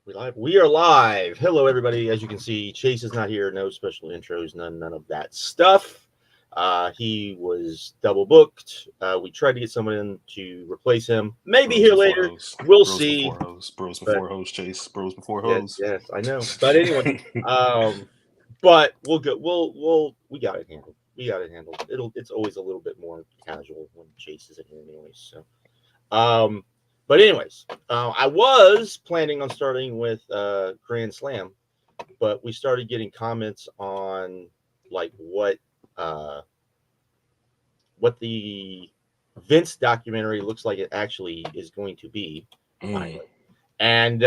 We are live. Hello, everybody. As you can see, Chase is not here. No special intros. None of that stuff. He was double booked. We tried to get someone in to replace him. Maybe Bros here before later. hoes. We'll Bros see. before hoes. Bros But before hoes. Chase. Bros before yes, hoes. yes, I know. But anyway, um, but we'll go. We got it handled. We got it handled. It's always a little bit more casual when Chase isn't here, anyways. So. Um, but anyways, I was planning on starting with Grand Slam, but we started getting comments on like uh, what the Vince documentary looks like it actually is going to be Mm. finally, and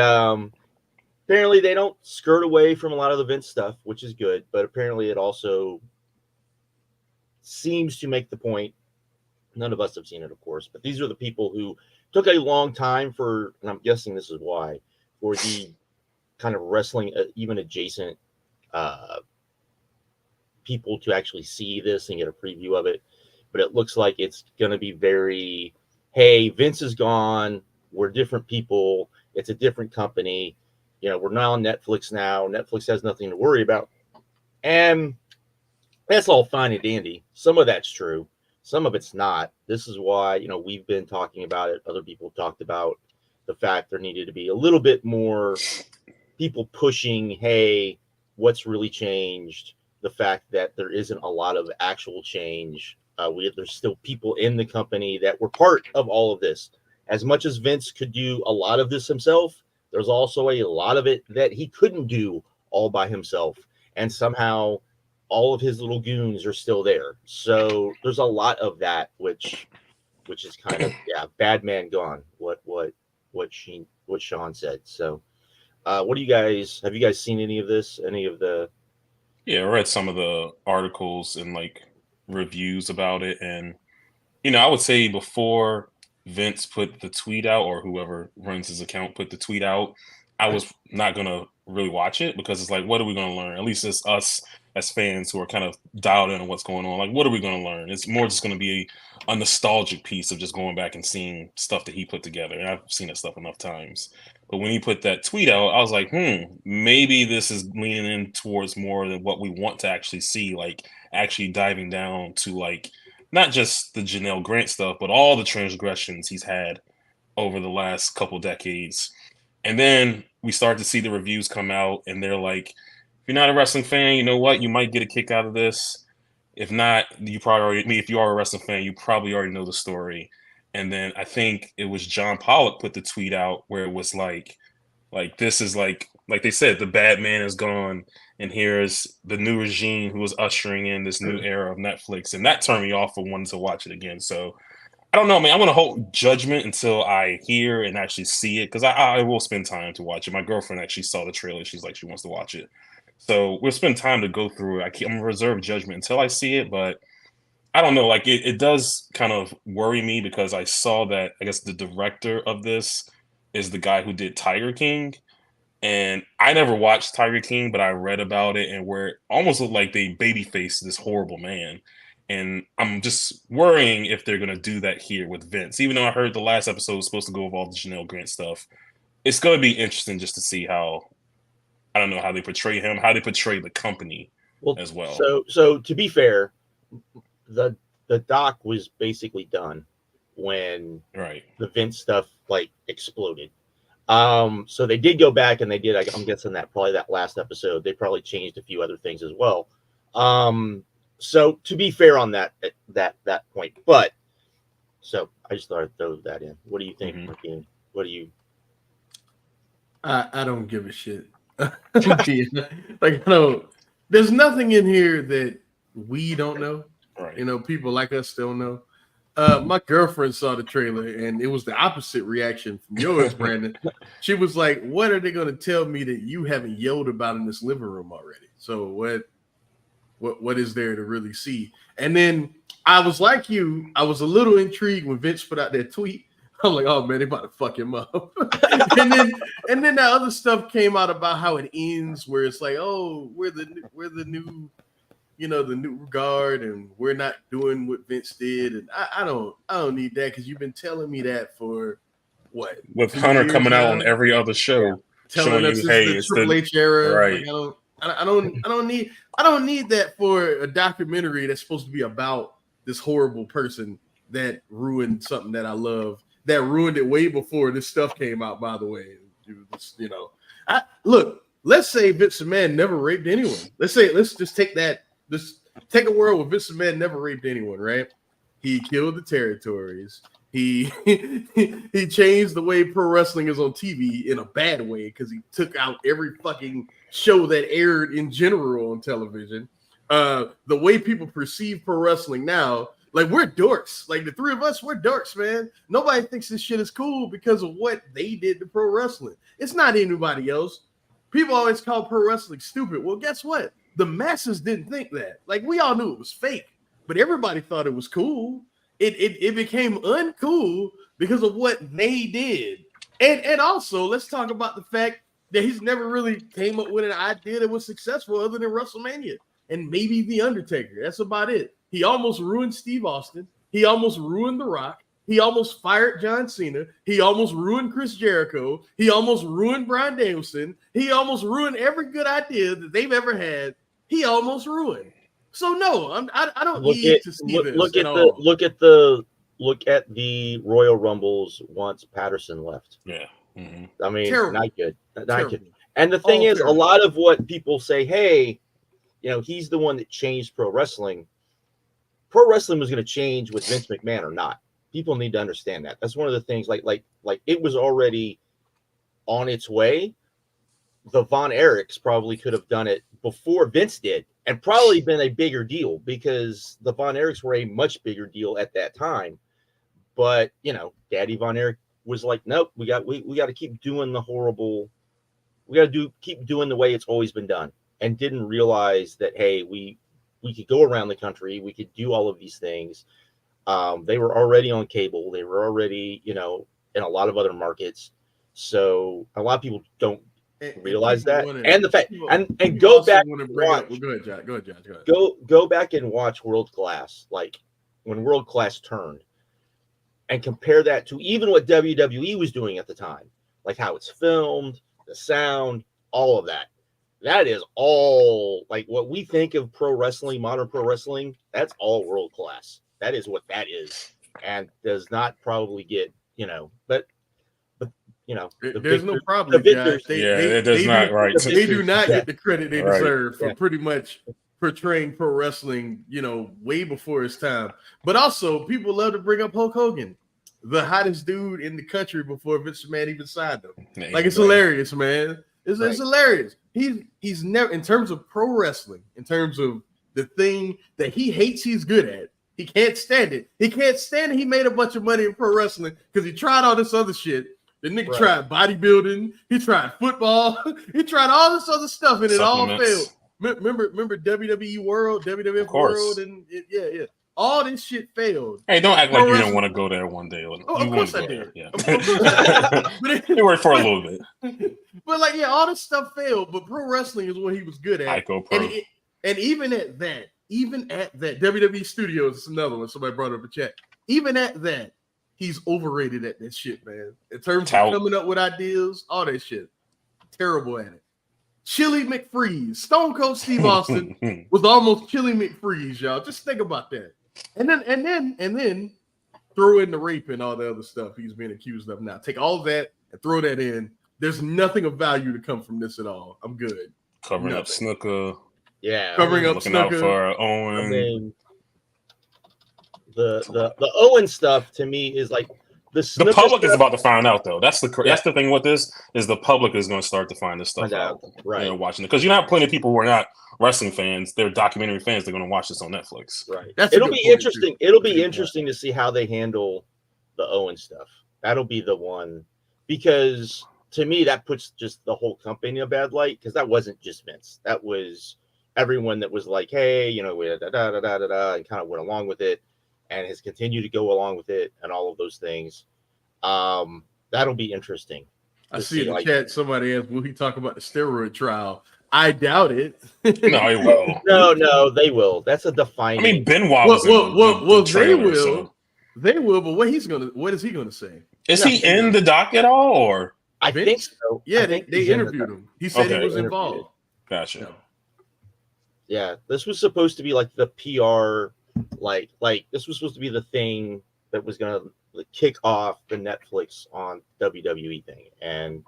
apparently they don't skirt away from a lot of the Vince stuff, which is good. But apparently it also seems to make the point. None of us have seen it, of course, but these are the people who took a long time for, and I'm guessing this is why, for the kind of wrestling, even adjacent uh, people to actually see this and get a preview of it. But it looks like it's going to be very, hey, Vince is gone. We're different people. It's a different company. We're not on Netflix now. Netflix has nothing to worry about. And that's all fine and dandy. Some of that's true. Some of it's not. This is why, we've been talking about it. Other people have talked about the fact there needed to be a little bit more people pushing, hey, what's really changed? The fact that there isn't a lot of actual change. There's still people in the company that were part of all of this. As much as Vince could do a lot of this himself, there's also a lot of it that he couldn't do all by himself. And somehow all of his little goons are still there. So there's a lot of that, which is kind of bad man gone. What Sean said. So what do you guys have? You guys seen any of this? Any of the? Yeah, I read some of the articles and like reviews about it. And, I would say before Vince put the tweet out or whoever runs his account put the tweet out, I was not going to really watch it because it's like, what are we going to learn? At least it's us as fans who are kind of dialed in on what's going on. Like, what are we going to learn? It's more just going to be a nostalgic piece of just going back and seeing stuff that he put together. And I've seen that stuff enough times. But when he put that tweet out, I was like, maybe this is leaning in towards more than what we want to actually see, like actually diving down to like not just the Janelle Grant stuff, but all the transgressions he's had over the last couple decades. And then we start to see the reviews come out, and they're like, if you're not a wrestling fan, you know what? You might get a kick out of this. If not, you probably already, I mean, if you are a wrestling fan, you probably already know the story. And then I think it was John Pollock put the tweet out where it was like this is like they said, the bad man is gone, and here's the new regime who is ushering in this new era of Netflix, and that turned me off for wanting to watch it again. So I don't know, man. I'm gonna hold judgment until I hear and actually see it because I will spend time to watch it. My girlfriend actually saw the trailer. She's like she wants to watch it, so we'll spend time to go through it. I'm gonna reserve judgment until I see it, but I don't know. Like it does kind of worry me because I saw that I guess the director of this is the guy who did Tiger King, and I never watched Tiger King, but I read about it and where it almost looked like they babyfaced this horrible man. And I'm just worrying if they're gonna do that here with Vince. Even though I heard the last episode was supposed to go with all the Janelle Grant stuff, it's gonna be interesting just to see how I don't know how they portray him, how they portray the company Well, as well. so to be fair, the the doc was basically done when Right. the Vince stuff like exploded. So they did go back and they did. I'm guessing that probably that last episode they probably changed a few other things as well. Um, so to be fair on that point, but so I just thought I'd throw that in. What do you think, Hmm. Martine? What do you? I don't give a shit. Like I don't. There's nothing in here that we don't know. Right. People like us don't know. My girlfriend saw the trailer and it was the opposite reaction from yours, Brandon. She was like, "What are they going to tell me that you haven't yelled about in this living room already?" So what is there to really see? And then I was like you, I was a little intrigued when Vince put out that tweet. I'm like, oh man, they about to fuck him up. and then and then that other stuff came out about how it ends, where it's like, oh, we're the new, the new guard, and we're not doing what Vince did. And I don't need that because you've been telling me that for what With two Hunter years coming out on now. every other Yeah. show. telling us it's the Triple H era. Right. Like, I don't need that for a documentary that's supposed to be about this horrible person that ruined something that I love, that ruined it way before this stuff came out, by the way. You know, look, let's say Vince McMahon never raped anyone. Let's just take that. Just take a world where Vince McMahon never raped anyone, right? He killed the territories. He changed the way pro wrestling is on TV in a bad way because he took out every fucking show that aired in general on television. The way people perceive pro wrestling now, like, we're dorks. Like, the three of us, we're dorks, man. Nobody thinks this shit is cool because of what they did to pro wrestling. It's not anybody else. People always call pro wrestling stupid. Well, guess what? The masses didn't think that. Like, we all knew it was fake, but everybody thought it was cool. It became uncool because of what they did. And also, let's talk about the fact that he's never really came up with an idea that was successful other than WrestleMania and maybe The Undertaker. That's about it. He almost ruined Steve Austin. He almost ruined The Rock. He almost fired John Cena. He almost ruined Chris Jericho. He almost ruined Bryan Danielson. He almost ruined every good idea that they've ever had. He almost ruined. So no, I don't need to see this. Look at the Royal Rumbles once Patterson left. Yeah. Mm-hmm. I mean, terrible. Not good. Not good. And the thing is, terrible. A lot of what people say, hey, you know, he's the one that changed pro wrestling. Pro wrestling was going to change with Vince McMahon or not. People need to understand that. That's one of the things. Like it was already on its way. The Von Erichs probably could have done it before Vince did, and probably been a bigger deal because the Von Erichs were a much bigger deal at that time. But you know, Daddy Von Erich was like, nope, we got to keep doing the horrible. We got to keep doing the way it's always been done, and didn't realize that, hey, we could go around the country, we could do all of these things. They were already on cable. They were already, you know, in a lot of other markets. So a lot of people don't realize that. And the fact, and go back and watch. Go ahead, Josh. Go ahead. Go back and watch World Class, like when World Class turned, and compare that to even what WWE was doing at the time, like how it's filmed, the sound, all of that. That is all like what we think of pro wrestling, modern pro wrestling. That's all World Class. That is what that is, and does not probably get, you know, but you know, there's no problem. It does not, right? They do not get the credit they deserve for pretty much portraying pro wrestling, you know, way before its time. But also, people love to bring up Hulk Hogan, the hottest dude in the country before Vince McMahon even signed him. Like, it's hilarious, man. It's hilarious. He's never, in terms of pro wrestling, in terms of the thing that he hates, he's good at. He can't stand it. He can't stand it. He made a bunch of money in pro wrestling because he tried all this other shit. The nigga tried bodybuilding. He tried football. He tried all this other stuff, and it all failed. Remember WWE World, WWF World, and all this shit failed. Hey, don't act like you didn't want to go there one day. Of course I did. Yeah. It worked for a little bit. But like, all this stuff failed. But pro wrestling is what he was good at. And even at that, WWE Studios is another one. Somebody brought up a chat. Even at that, he's overrated at this shit, man. In terms of coming up with ideas, all that shit. Terrible at it. Chili McFreeze. Stone Cold Steve Austin was almost Chili McFreeze, y'all. Just think about that. And then throw in the rape and all the other stuff he's being accused of now. Take all that and throw that in. There's nothing of value to come from this at all. I'm good. Covering up Snooker. Yeah. Covering up looking Snooker. Out for Owen. I mean, the Owen stuff to me is like the public is about to find out, though. That's the thing with this is the public is going to start to find this stuff out. Right. You know, watching it, because you have plenty of people who are not wrestling fans. They're documentary fans. They're going to watch this on Netflix. Right. It'll be interesting. It'll be interesting to see how they handle the Owen stuff. That'll be the one, because to me that puts just the whole company in a bad light, because that wasn't just Vince. That was everyone that was like, hey, you know, and kind of went along with it, and has continued to go along with it, and all of those things. That'll be interesting. I see in the chat somebody asked, will he talk about the steroid trial? I doubt it. No, he will. No, they will. That's a defining. I mean, Benoit was well, the trailer, they will. They will, but what is he gonna say? Is he in the doc at all, or I Vince? think so. Yeah, I think they he's in the- interviewed him. He said Okay. he was Interviewed. involved. Gotcha. No. Yeah, this was supposed to be like the PR, like this was supposed to be the thing that was gonna kick off the Netflix on WWE thing, and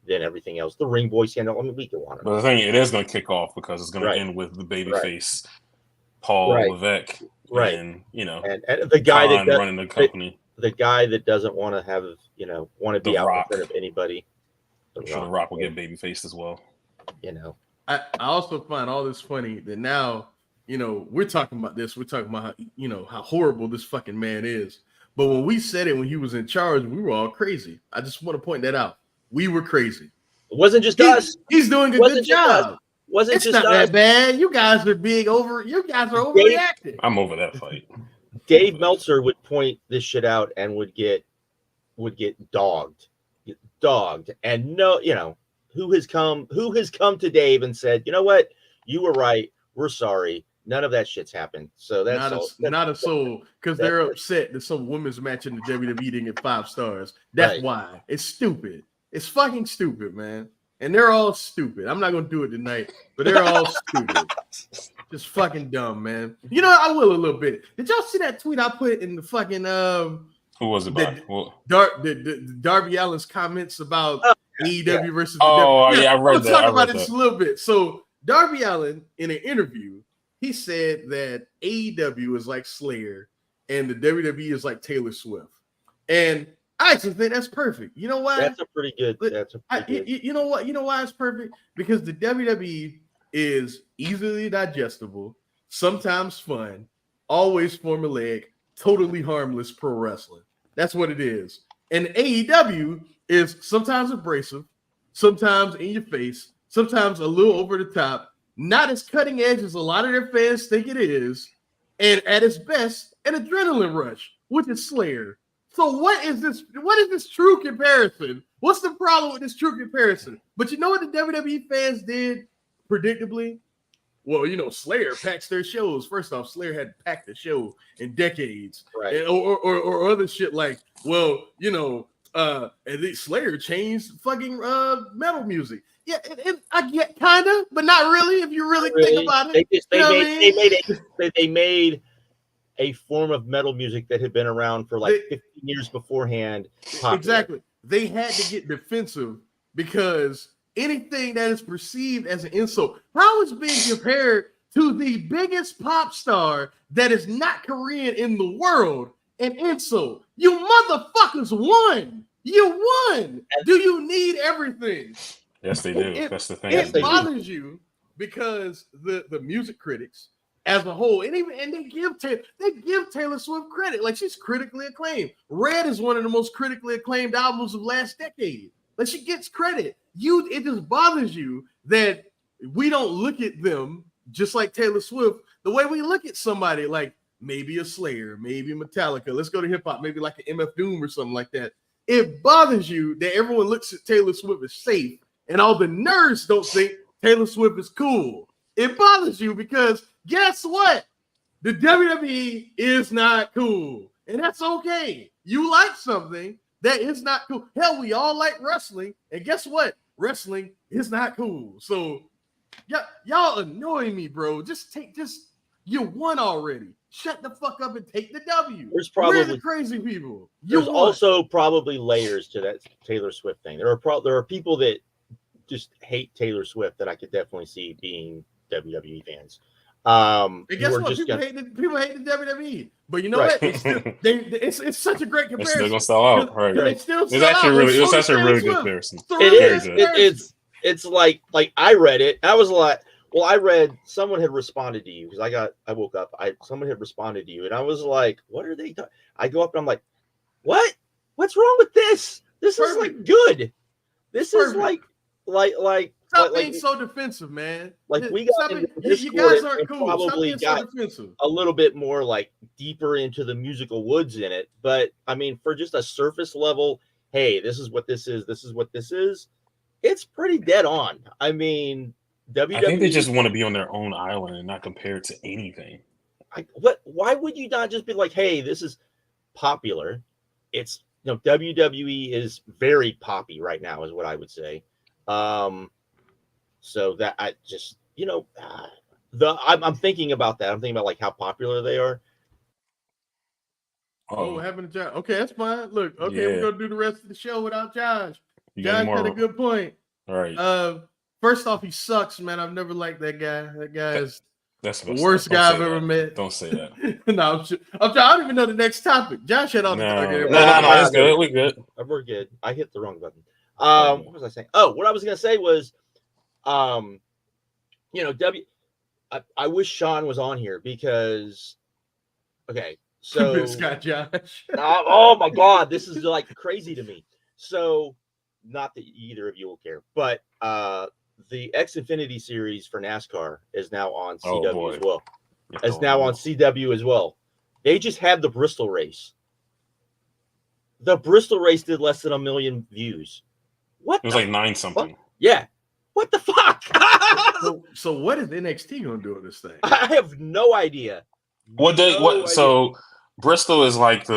then everything else, the Ring Boy scandal. I mean, we go on. But the thing, it is going to kick off because it's going Right. to end with the Right. babyface Paul Right. Levesque, Right. and you know, And the guy Khan that running the company. the guy that doesn't want to have, want to be The out Rock. in front of anybody. I'm sure the Rock will get babyface as well. I also find all this funny that now, we're talking about this. We're talking about how horrible this fucking man is. But when we said it when he was in charge, we were all crazy. I just want to point that out. We were crazy. It wasn't just us. He's doing a Wasn't good just us. job. Wasn't It's just not us. that bad. You guys are You guys are overreacting. I'm over that fight. Dave Meltzer would point this shit out and would get dogged, and who has come to Dave and said, you know what, you were right, we're sorry, none of that shit's happened. So that's not a soul, because they're upset that some women's match in the WWE didn't get 5 stars. That's Right. why. It's stupid. It's fucking stupid, man. And they're all stupid. I'm not gonna do it tonight, but they're all stupid. Just fucking dumb, man. I will a little bit. Did y'all see that tweet I put in the fucking Who was it by? Darby Allin's comments about AEW versus Oh, the WWE? yeah, I read we'll that. talk I about read it just that. a little bit. So Darby Allin, in an interview, he said that AEW is like Slayer and the WWE is like Taylor Swift. And I actually think that's perfect. You know why? That's a pretty good. You know what? You know why it's perfect? Because the WWE is easily digestible, sometimes fun, always formulaic, totally harmless pro wrestling. That's what it is. And AEW is sometimes abrasive, sometimes in your face, sometimes a little over the top, not as cutting edge as a lot of their fans think it is, and at its best, an adrenaline rush, which is Slayer. So what is this true comparison? What's the problem with this true comparison? But you know what the WWE fans did predictably? Well, Slayer packs their shows. First off, Slayer had packed the show in decades. Right. Or other shit like, at least Slayer changed fucking metal music. Yeah, I get kind of, but not really. If you really think about it, they made a form of metal music that had been around for like 15 years beforehand. Popular. Exactly. They had to get defensive because anything that is perceived as an insult, how is being compared to the biggest pop star that is not Korean in the world an insult? You motherfuckers won. You won. Do you need everything? Yes, they do. That's the thing. It bothers you because the music critics as a whole, and they give Taylor Swift credit. Like, she's critically acclaimed. Red is one of the most critically acclaimed albums of last decade. Like, she gets credit. It just bothers you that we don't look at them just like Taylor Swift, the way we look at somebody like maybe a Slayer, maybe Metallica. Let's go to hip hop, maybe like an MF Doom or something like that. It bothers you that everyone looks at Taylor Swift as safe, and all the nerds don't think Taylor Swift is cool. It bothers you because guess what? The WWE is not cool, and that's okay. You like something that is not cool. Hell, we all like wrestling, and guess what? Wrestling is not cool. So y'all annoy me, bro. You won already. Shut the fuck up and take the W. We're the crazy people. There's also probably layers to that Taylor Swift thing. There are people that just hate Taylor Swift that I could definitely see being WWE fans. And guess what? People hate the WWE, but you know what? It's such a great comparison. It's still gonna sell out, right? It's actually a really good comparison. It's like I read it. I was like, well, I read someone had responded to you because I woke up. Someone had responded to you, and I was like, what are they talking? I go up and I'm like, what? What's wrong with this? This is like good. This is like. Stop being so defensive, man. Like, we got into you guys aren't cool. Probably got a little bit more like deeper into the musical woods in it. But I mean, for just a surface level, hey, this is what this is. This is what this is. It's pretty dead on. I mean, WWE. I think they just want to be on their own island and not compared to anything. Why would you not just be like, hey, this is popular. It's WWE is very poppy right now, is what I would say. So that I just, I'm thinking about that. I'm thinking about like how popular they are. Oh, having a Josh. Okay, that's fine. Look, okay, we're gonna do the rest of the show without Josh. Josh had a good point. All right. First off, he sucks, man. I've never liked that guy. That guy is that's the worst guy I've ever met. Don't say that. No, I'm sure. I don't even know the next topic. Josh had all the No, it's good. We're good. We're good. I hit the wrong button. What was I saying? Oh, what I was gonna say was, I wish Sean was on here because, okay, so Scott Josh. Oh my God, this is like crazy to me. So, not that either of you will care, but the Xfinity series for NASCAR is now on CW as well. It's now on CW as well. They just had the Bristol race. The Bristol race did less than 1 million views. What? It was like 9 something. What? Yeah. What the fuck? so what is NXT gonna do with this thing? I have no idea. So Bristol is like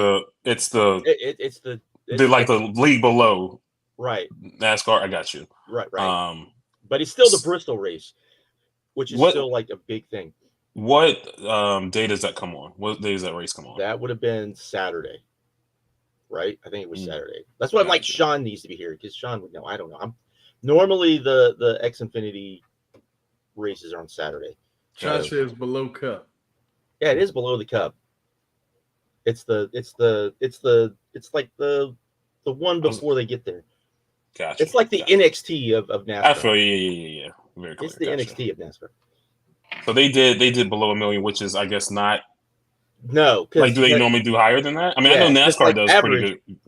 it's the league below. Right. NASCAR, I got you. Right. But it's still the Bristol race, which is still like a big thing. What day does that come on? What day does that race come on? That would have been Saturday, right? I think it was Saturday. That's why I'm like, Sean needs to be here because Sean would know. I don't know. Normally the Xfinity races are on Saturday. Sean says below Cup. Yeah, it is below the Cup. It's like the one before they get there. Gotcha. It's like the NXT of NASCAR. I feel yeah. Very clear. It's the NXT of NASCAR. So they did below 1 million, which is I guess not. No, like do they normally do higher than that? I mean, I know NASCAR does average, pretty good.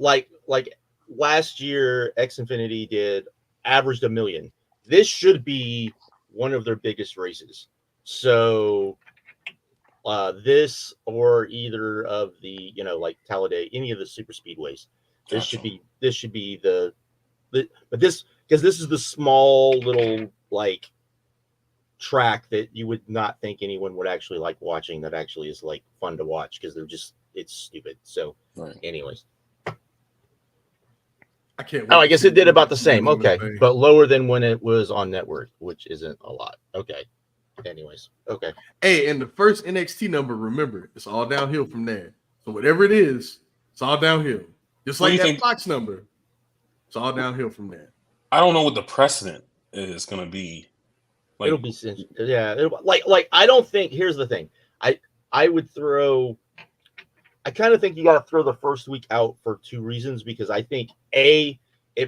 Like last year, Xfinity averaged 1 million. This should be one of their biggest races. So this or either of the like Talladega, any of the super speedways. This should be but this because this is the small little like track that you would not think anyone would actually like watching. That actually is like fun to watch because it's stupid. So, anyways, I can't. I guess it did about the same. Okay, but lower than when it was on network, which isn't a lot. Okay. Anyways, okay. Hey, and the first NXT number, remember, it's all downhill from there. So whatever it is, it's all downhill. Just like that Fox number. It's all downhill from there. I don't know what the precedent is going to be. Like, it'll be like I don't think. Here's the thing. I would throw. I kind of think you got to throw the first week out for 2 reasons because I think it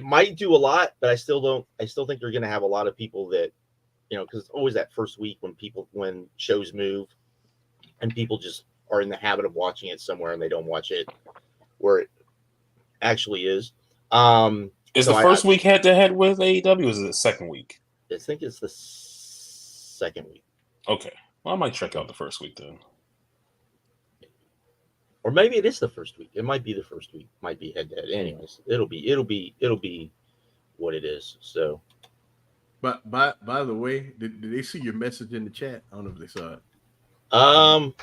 might do a lot, but I still think you're going to have a lot of people that because it's always that first week when shows move and people just are in the habit of watching it somewhere and they don't watch it where it actually is. Is the first week head to head with AEW? Or is it the second week? I think it's the second week. Okay, well I might check out the first week then. Or maybe it is the first week. It might be the first week. Might be head to head. Anyways, it'll be what it is. So. But by the way, did they see your message in the chat? I don't know if they saw it.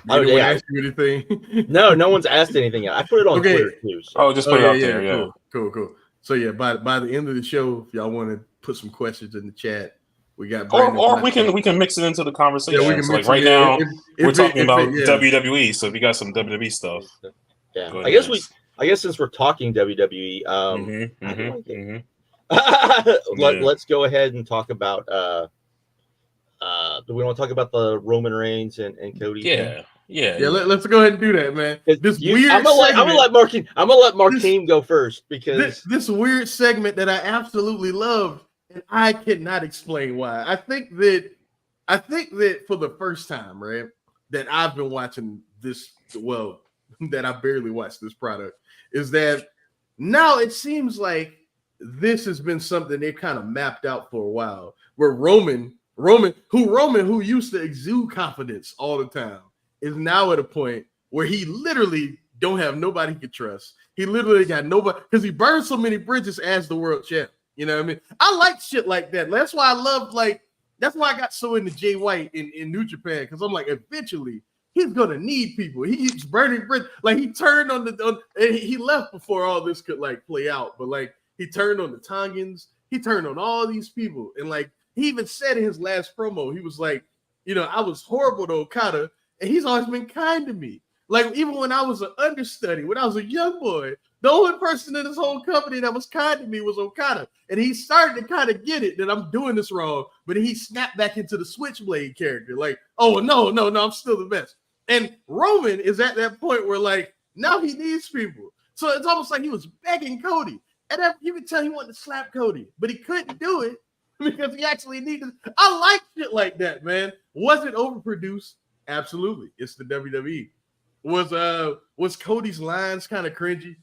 Did ask you anything? No one's asked anything yet. I put it on Twitter too. So. Just put it out there. Yeah. Cool. So yeah, by the end of the show, if y'all want to put some questions in the chat, we got. Or we can mix it into the conversation. Yeah, we can so like right now we're talking about WWE. So if you got some WWE stuff, I guess since we're talking WWE, let's go ahead and talk about do we want to talk about the Roman Reigns and Cody thing? Let's go ahead and do that, man. I'm gonna let Markeem go first because this weird segment that I absolutely love and I cannot explain why. I think that for the first time, right, that I've been watching this, that I barely watched this product, is that now it seems like this has been something they kind of mapped out for a while, where Roman, who used to exude confidence all the time, is now at a point where he literally don't have nobody he can trust. He literally got nobody because he burned so many bridges as the world champ. You know what I mean? I like shit like that. That's why I love that's why I got so into Jay White in New Japan, because I'm like, eventually he's gonna need people. He's burning bridge. Like he turned on and he left before all this could like play out. But like he turned on the Tongans, he turned on all these people, and like he even said in his last promo, he was like, I was horrible to Okada, and he's always been kind to me. Like even when I was an understudy, when I was a young boy, the only person in this whole company that was kind to me was Okada. And he started to kind of get it that I'm doing this wrong, but he snapped back into the Switchblade character. Like, oh, no, I'm still the best. And Roman is at that point where, like, now he needs people. So it's almost like he was begging Cody. And you could tell he wanted to slap Cody, but he couldn't do it because he actually needed. I like shit like that, man. Was it overproduced? Absolutely. It's the WWE. Was Cody's lines kind of cringy?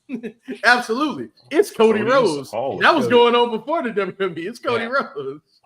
Absolutely. It's Cody Rhodes. That was going on before the WWE. It's Cody Rhodes.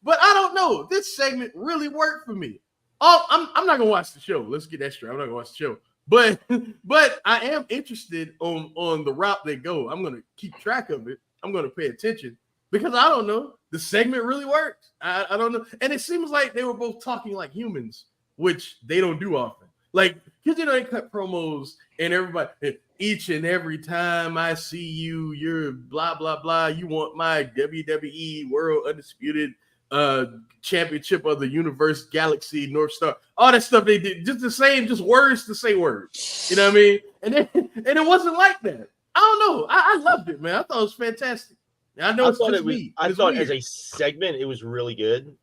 But I don't know. This segment really worked for me. I'm not gonna watch the show. Let's get that straight. I'm not gonna watch the show. But I am interested on the route they go. I'm gonna keep track of it. I'm gonna pay attention because I don't know. The segment really worked. I don't know. And it seems like they were both talking like humans, which they don't do often. Like, because they cut promos and everybody, each and every time I see you, you're blah, blah, blah. You want my WWE World Undisputed Championship of the Universe, Galaxy, North Star, all that stuff they did, just the same, just words to say words. You know what I mean? And it wasn't like that. I don't know. I loved it, man. I thought it was fantastic. I know it's just me. I thought as a segment, it was really good.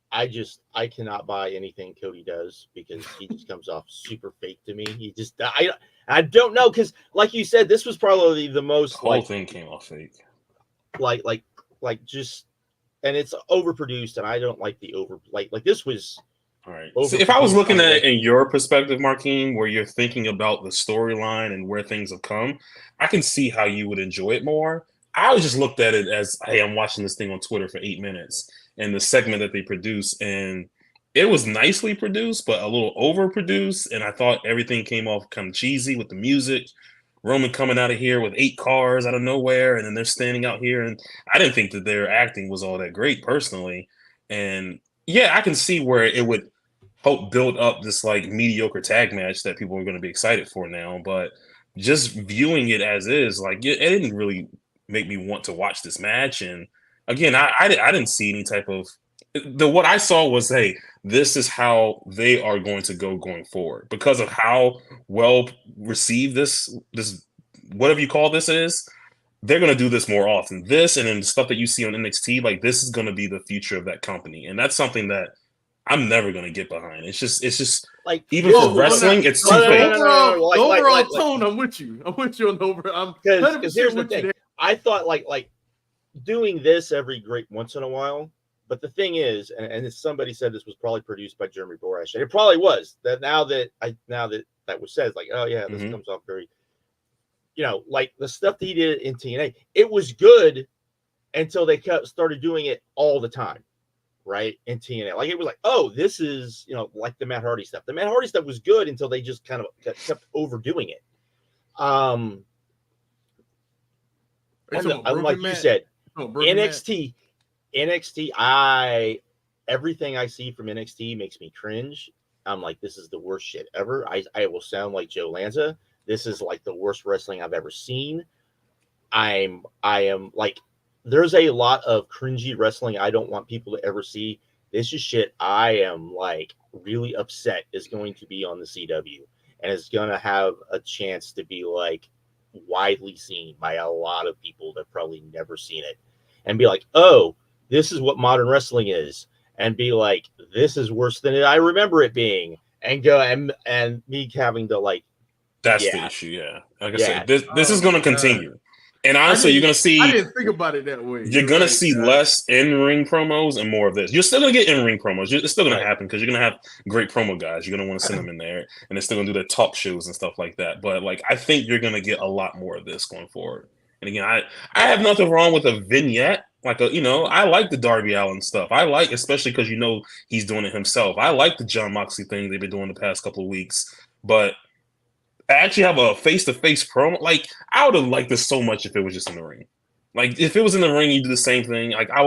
I cannot buy anything Cody does because he just comes off super fake to me. I don't know because like you said, this was probably the most the whole thing came off fake. Like just, and it's overproduced, and I don't like the like this was. All right. So if I was looking at it in your perspective, Marquine, where you're thinking about the storyline and where things have come, I can see how you would enjoy it more. I just looked at it as, hey, I'm watching this thing on Twitter for 8 minutes. And the segment that they produced, and it was nicely produced, but a little overproduced. And I thought everything came off kind of cheesy with the music. Roman coming out of here with 8 cars out of nowhere, and then they're standing out here. And I didn't think that their acting was all that great personally. And yeah, I can see where it would help build up this like mediocre tag match that people are going to be excited for now. But just viewing it as is, like it didn't really make me want to watch this match. And again, I didn't see any type of what I saw was, hey, this is how they are going to go going forward because of how well received this whatever you call this is. They're going to do this more often. This and then the stuff that you see on NXT, like this is going to be the future of that company, and that's something that I'm never going to get behind. It's just like even for wrestling, it's too fake. Overall tone, I'm with you. I'm with you on the overall. Because here's the thing. I thought like doing this every great once in a while, but the thing is, and somebody said this was probably produced by Jeremy Borash, and it probably was. That now that was said, like, oh yeah, this comes off very, like the stuff that he did in TNA, it was good until they started doing it all the time, right? In TNA, like it was like, oh, this is like the Matt Hardy stuff. The Matt Hardy stuff was good until they just kind of kept overdoing it. And like you said, NXT, everything I see from NXT makes me cringe. I'm like, this is the worst shit ever. I will sound like Joe Lanza. This is like the worst wrestling I've ever seen. I am like, there's a lot of cringy wrestling I don't want people to ever see. This is shit I am like really upset is going to be on the CW and is going to have a chance to be like widely seen by a lot of people that probably never seen it and be like, oh, this is what modern wrestling is, and be like, this is worse than I remember it being, and go and me having to like, that's the issue. Yeah, like I said, this is going to continue. And honestly, you're going to see. I didn't think about it that way. You're going to see less in-ring promos and more of this. You're still going to get in-ring promos. It's still going to happen because you're going to have great promo guys. You're going to want to send them in there, and they're still going to do their talk shows and stuff like that. But like, I think you're going to get a lot more of this going forward. And again, I have nothing wrong with a vignette. Like I like the Darby Allin stuff. I like, especially because he's doing it himself. I like the John Moxley thing they've been doing the past couple of weeks. But I actually have a face-to-face promo. Like, I would have liked this so much if it was just in the ring. Like if it was in the ring, you do the same thing. Like I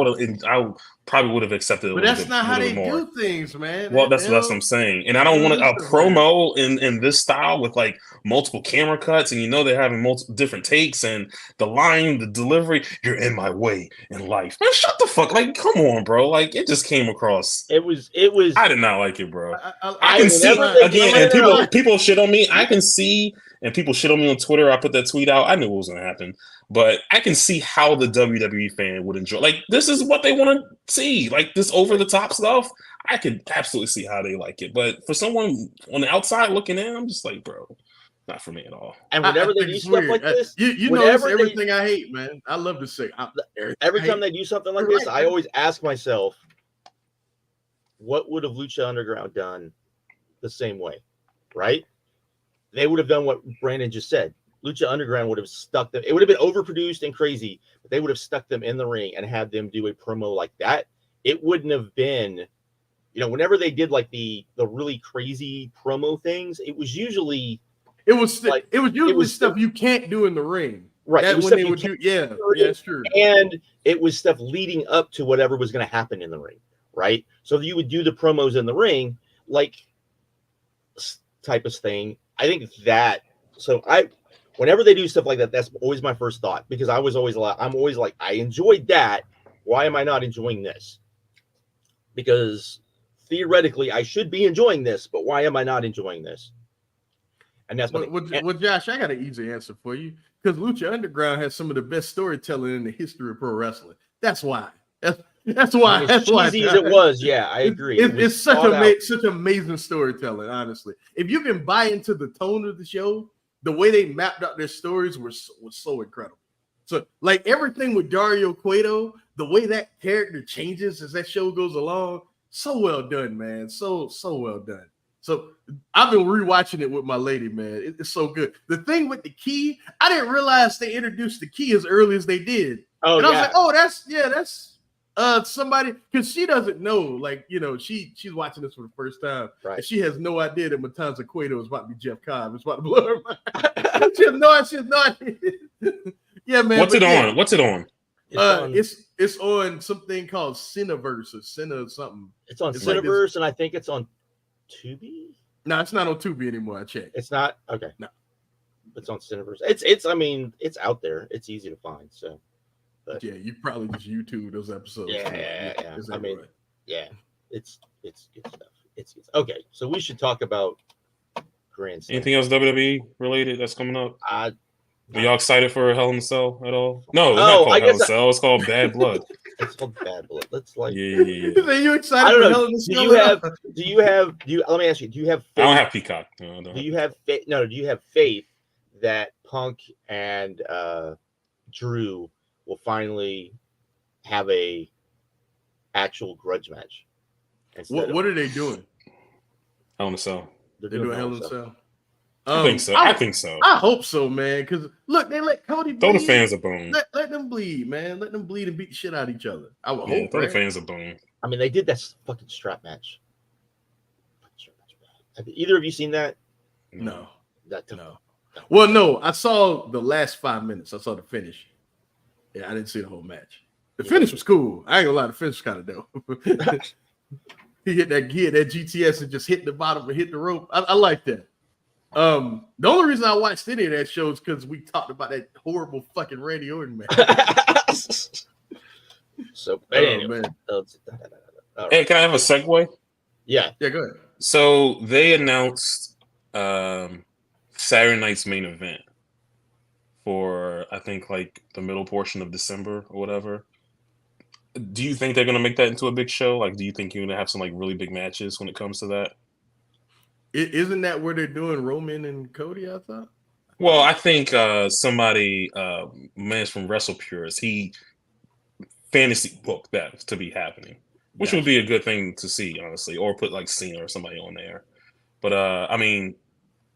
probably would have accepted it. But that's not how they do things, man. Well, that's what I'm saying. And I don't want a promo in this style with like multiple camera cuts, and they're having multiple different takes, and the line, the delivery, you're in my way in life. Man, shut the fuck. Like, come on, bro. Like it just came across. It was. I did not like it, bro. I can see again, and people shit on me. I can see, and people shit on me on Twitter. I put that tweet out. I knew what was gonna happen. But I can see how the WWE fan would enjoy. Like, this is what they want to see. Like, this over-the-top stuff, I could absolutely see how they like it. But for someone on the outside looking in, I'm just like, bro, not for me at all. And whenever they do stuff like this, you know, it's everything I hate, man. I love to say. Every time they do something like this, I always ask myself, what would have Lucha Underground done the same way, right? They would have done what Brandon just said. Lucha Underground would have stuck them. It would have been overproduced and crazy, but they would have stuck them in the ring and had them do a promo like that. It wouldn't have been, whenever they did like the really crazy promo things, it was usually stuff you can't do in the ring. Right. That's when they would do. Yeah, that's true. And it was stuff leading up to whatever was going to happen in the ring, right? So you would do the promos in the ring, like type of thing. I think that. So whenever they do stuff like that, that's always my first thought, because I'm always like, I enjoyed that. Why am I not enjoying this? Because theoretically, I should be enjoying this, but why am I not enjoying this? And that's what. Well, Josh, I got an easy answer for you, because Lucha Underground has some of the best storytelling in the history of pro wrestling. That's why. That's why. As cheesy as it was, yeah, I agree. It's such amazing storytelling. Honestly, if you can buy into the tone of the show, the way they mapped out their stories was so incredible. So, like everything with Dario Cueto, the way that character changes as that show goes along, so well done, man. So well done. So I've been rewatching it with my lady, man. It's so good. The thing with the key, I didn't realize they introduced the key as early as they did. Oh, and I was like, oh, that's somebody, because she doesn't know, like, she's watching this for the first time, right? And she has no idea that Matanza Cueto is about to be Jeff Cobb. It's about to blow her mind. She has no idea. Yeah, man. What's it on? What's it on? It's on something called Cineverse or Cine something. It's on Cineverse, and I think it's on Tubi. No, it's not on Tubi anymore. I checked. It's not. Okay, no, it's on Cineverse. It's. I mean, it's out there. It's easy to find. So. But yeah, you probably just YouTube those episodes. Yeah. I mean, yeah, it's good stuff. It's okay. So we should talk about Grand Slam. Anything else WWE related that's coming up? Are y'all excited for Hell in a Cell at all? No, it's not called Hell in a Cell. It's called Bad Blood. It's called Bad Blood. Let's like. Yeah. Are you excited for Hell in a Cell? Do you have? Let me ask you. Do you have? Faith? I don't have Peacock. No, do you have faith? No. Do you have faith that Punk and Drew will finally have a actual grudge match? What are they doing? Hell in a Cell. They're doing Hell in a Cell. I think so. I think so. I hope so, man. Because look, they let Cody bleed. Throw the fans a bone. Let them bleed, man. Let them bleed and beat the shit out of each other. I would hope. Throw the fans a bone. I mean, they did that fucking strap match. Have either of you seen that? No. No. Well, no. I saw the last 5 minutes. I saw the finish. Yeah, I didn't see the whole match. The finish was cool. I ain't gonna lie, the finish was kind of dope. He hit that GTS and just hit the bottom and hit the rope. I like that. The only reason I watched any of that show is because we talked about that horrible fucking Randy Orton match. So, anyway. Man. Hey, can I have a segue? Yeah, go ahead. So they announced Saturday night's main event for, I think, like the middle portion of December or whatever. Do you think they're going to make that into a big show? Like, do you think you're going to have some like really big matches when it comes to that? Isn't that where they're doing Roman and Cody, I thought? Well, I think somebody, man from Wrestle Purist, he fantasy booked that to be happening, which would be a good thing to see, honestly, or put like Cena or somebody on there. But I mean,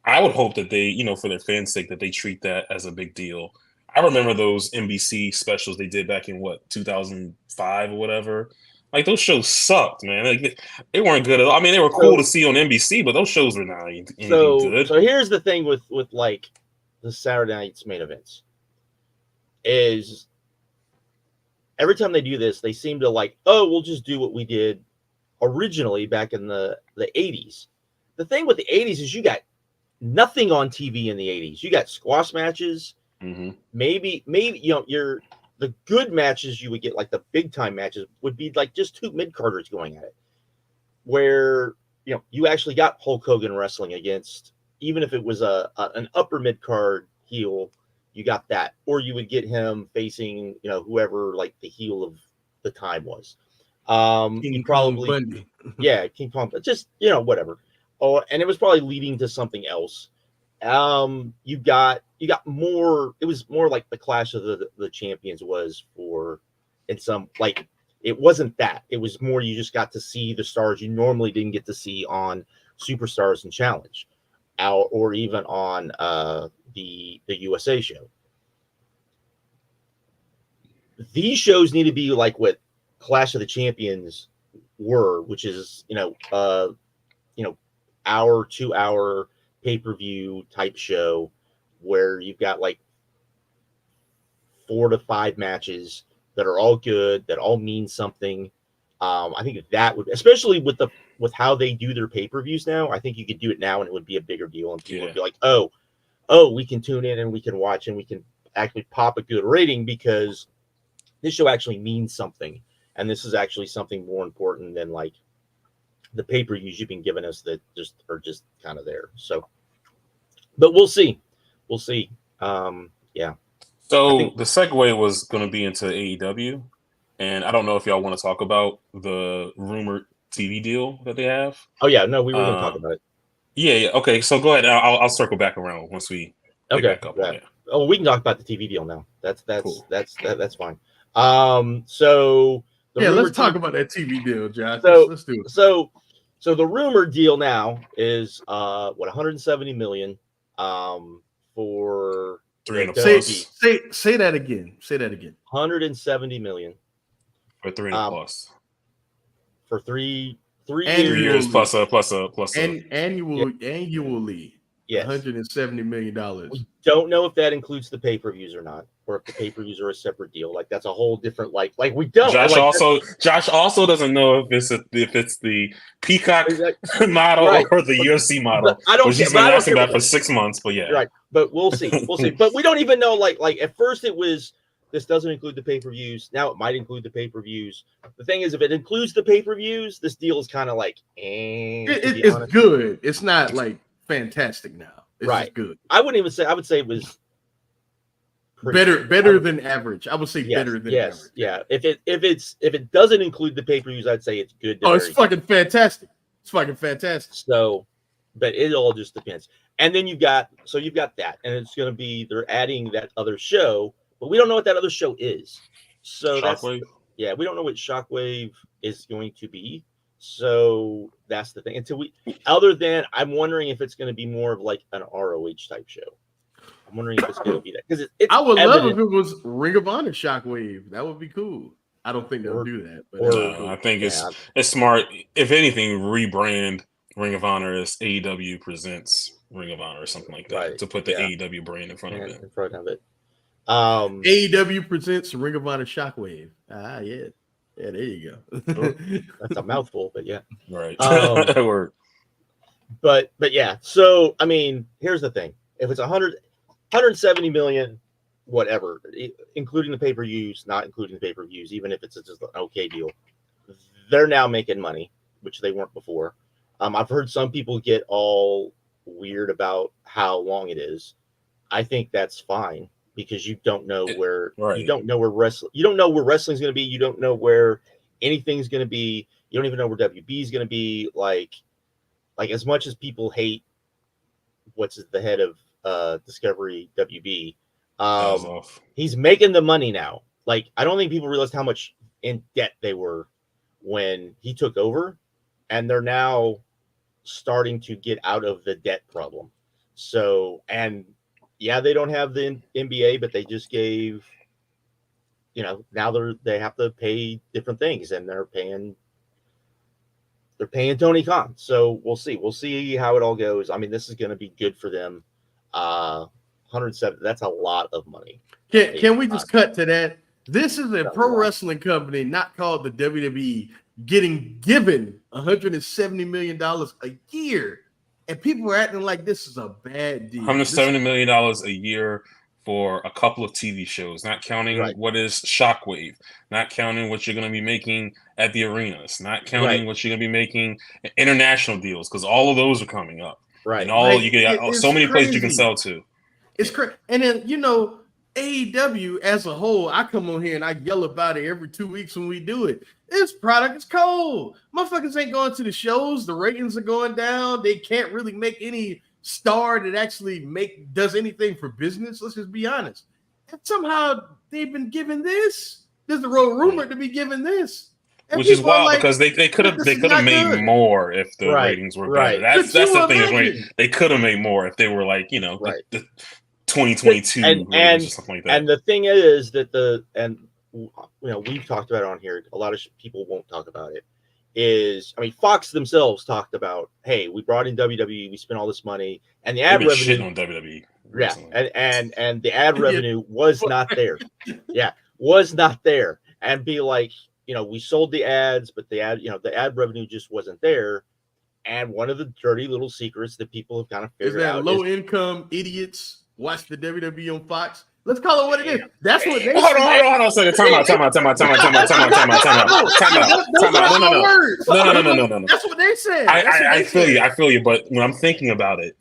I would hope that they, for their fans' sake, that they treat that as a big deal. I remember those NBC specials they did back in 2005 or whatever. Like, those shows sucked, man. Like, they weren't good at all. I mean, they were cool to see on NBC, but those shows were not anything good. So here's the thing with like the Saturday night's main events is every time they do this, they seem to like, oh, we'll just do what we did originally back in the 80s. The thing with the 80s is you got nothing on TV in the 80s. You got squash matches. Mm-hmm. Maybe the good matches you would get, like the big time matches, would be like just two mid carders going at it, where you actually got Hulk Hogan wrestling against, even if it was an upper mid card heel, you got that, or you would get him facing whoever like the heel of the time was. King Kong Bundy. Yeah, King Kong, but just whatever. Oh, and it was probably leading to something else. You got more. It was more like the Clash of the Champions was for, in some, like, it wasn't that. It was more you just got to see the stars you normally didn't get to see on Superstars and Challenge, or even on the USA show. These shows need to be like what Clash of the Champions were, which is hour, 2 hour pay-per-view type show where you've got like 4 to 5 matches that are all good, that all mean something. I think that would, especially with how they do their pay-per-views now, I think you could do it now and it would be a bigger deal, and people would be like, oh, we can tune in and we can watch and we can actually pop a good rating because this show actually means something, and this is actually something more important than like the pay-per-views you've been giving us that just are just kind of there. So, but we'll see. Yeah. So the segue was going to be into AEW, and I don't know if y'all want to talk about the rumored TV deal that they have. Oh yeah, no, we were going to talk about it. Yeah. Okay, so go ahead. I'll circle back around once we pick back up on it. Oh, we can talk about the TV deal now. That's cool. That's fine. So let's talk about that TV deal, Josh. So let's do it. So the rumored deal now is 170 million for 3 and a plus. Say that again. 170 million for 3 and a plus. For 3 years plus annually. Yes. $170 million. We don't know if that includes the pay-per-views or not, or if the pay-per-views are a separate deal. Like that's a whole different like we don't. Josh also doesn't know if it's the Peacock model or the UFC model. I don't. He's been asking that for 6 months, but yeah, right. But we'll see. But we don't even know. Like at first it was, this doesn't include the pay-per-views. Now it might include the pay-per-views. The thing is, if it includes the pay-per-views, this deal is kind of like, it's good. It's not like fantastic now. It's just good. I wouldn't even say. I would say it was better than average. I would say better than average. Yeah. If it doesn't include the pay-per-views, I'd say it's good. It's fucking fantastic. It's fucking fantastic. So, but it all just depends. And then you've got that, and it's going to be, they're adding that other show, but we don't know what that other show is. So Shockwave. We don't know what Shockwave is going to be. So that's the thing. Other than, I'm wondering if it's going to be more of like an ROH type show. I'm wondering if it's going to be that, because I would love if it was Ring of Honor Shockwave. That would be cool. I don't think they'll do that. But I think it's smart. If anything, rebrand Ring of Honor as AEW presents Ring of Honor or something like that, to put the AEW brand in front of it. AEW presents Ring of Honor Shockwave. Yeah. Yeah, there you go. That's a mouthful, but yeah. Right. Word. But yeah. So I mean, here's the thing: if it's 170 million, whatever, including the pay-per-views, not including the pay-per-views, even if it's just an okay deal, they're now making money, which they weren't before. I've heard some people get all weird about how long it is. I think that's fine, because you don't know where wrestling's going to be. You don't know where anything's going to be. You don't even know where WB is going to be. Like as much as people hate what's the head of Discovery, WB, he's making the money now. Like, I don't think people realized how much in debt they were when he took over, and they're now starting to get out of the debt problem. So, and yeah, they don't have the NBA, but they just gave, now they have to pay different things, and they're paying Tony Khan. So we'll see how it all goes. I mean, this is going to be good for them. 107, that's a lot of money. Can we just cut to that? This is a pro wrestling company not called the WWE getting given $170 million a year. And people are acting like this is a bad deal. $170 million a year for a couple of TV shows, not counting what is Shockwave, not counting what you're going to be making at the arenas, not counting what you're going to be making international deals, because all of those are coming up. Right. And you get so many places you can sell to. It's crazy. And then, AEW as a whole, I come on here and I yell about it every 2 weeks when we do it. This product is cold. Motherfuckers ain't going to the shows. The ratings are going down. They can't really make any star that actually does anything for business. Let's just be honest. And somehow they've been given this. There's the road rumored to be given this. And which is wild because they could have made more if the ratings were better. That's the thing. They could have made more if they were like, the 2022 and something like that. And the thing is that we've talked about it on here. A lot of people won't talk about it. Fox themselves talked about, hey, we brought in WWE, we spent all this money, and the ad revenue shitting on WWE. Recently. And the ad revenue was not there. Was not there. And be like, we sold the ads, but the ad revenue just wasn't there. And one of the dirty little secrets that people have kind of figured out is that low income idiots watch the WWE on Fox. Let's call it what it is. That's what they Hold on a second. Time out. No. That's what they said. I feel you. But when I'm thinking about it,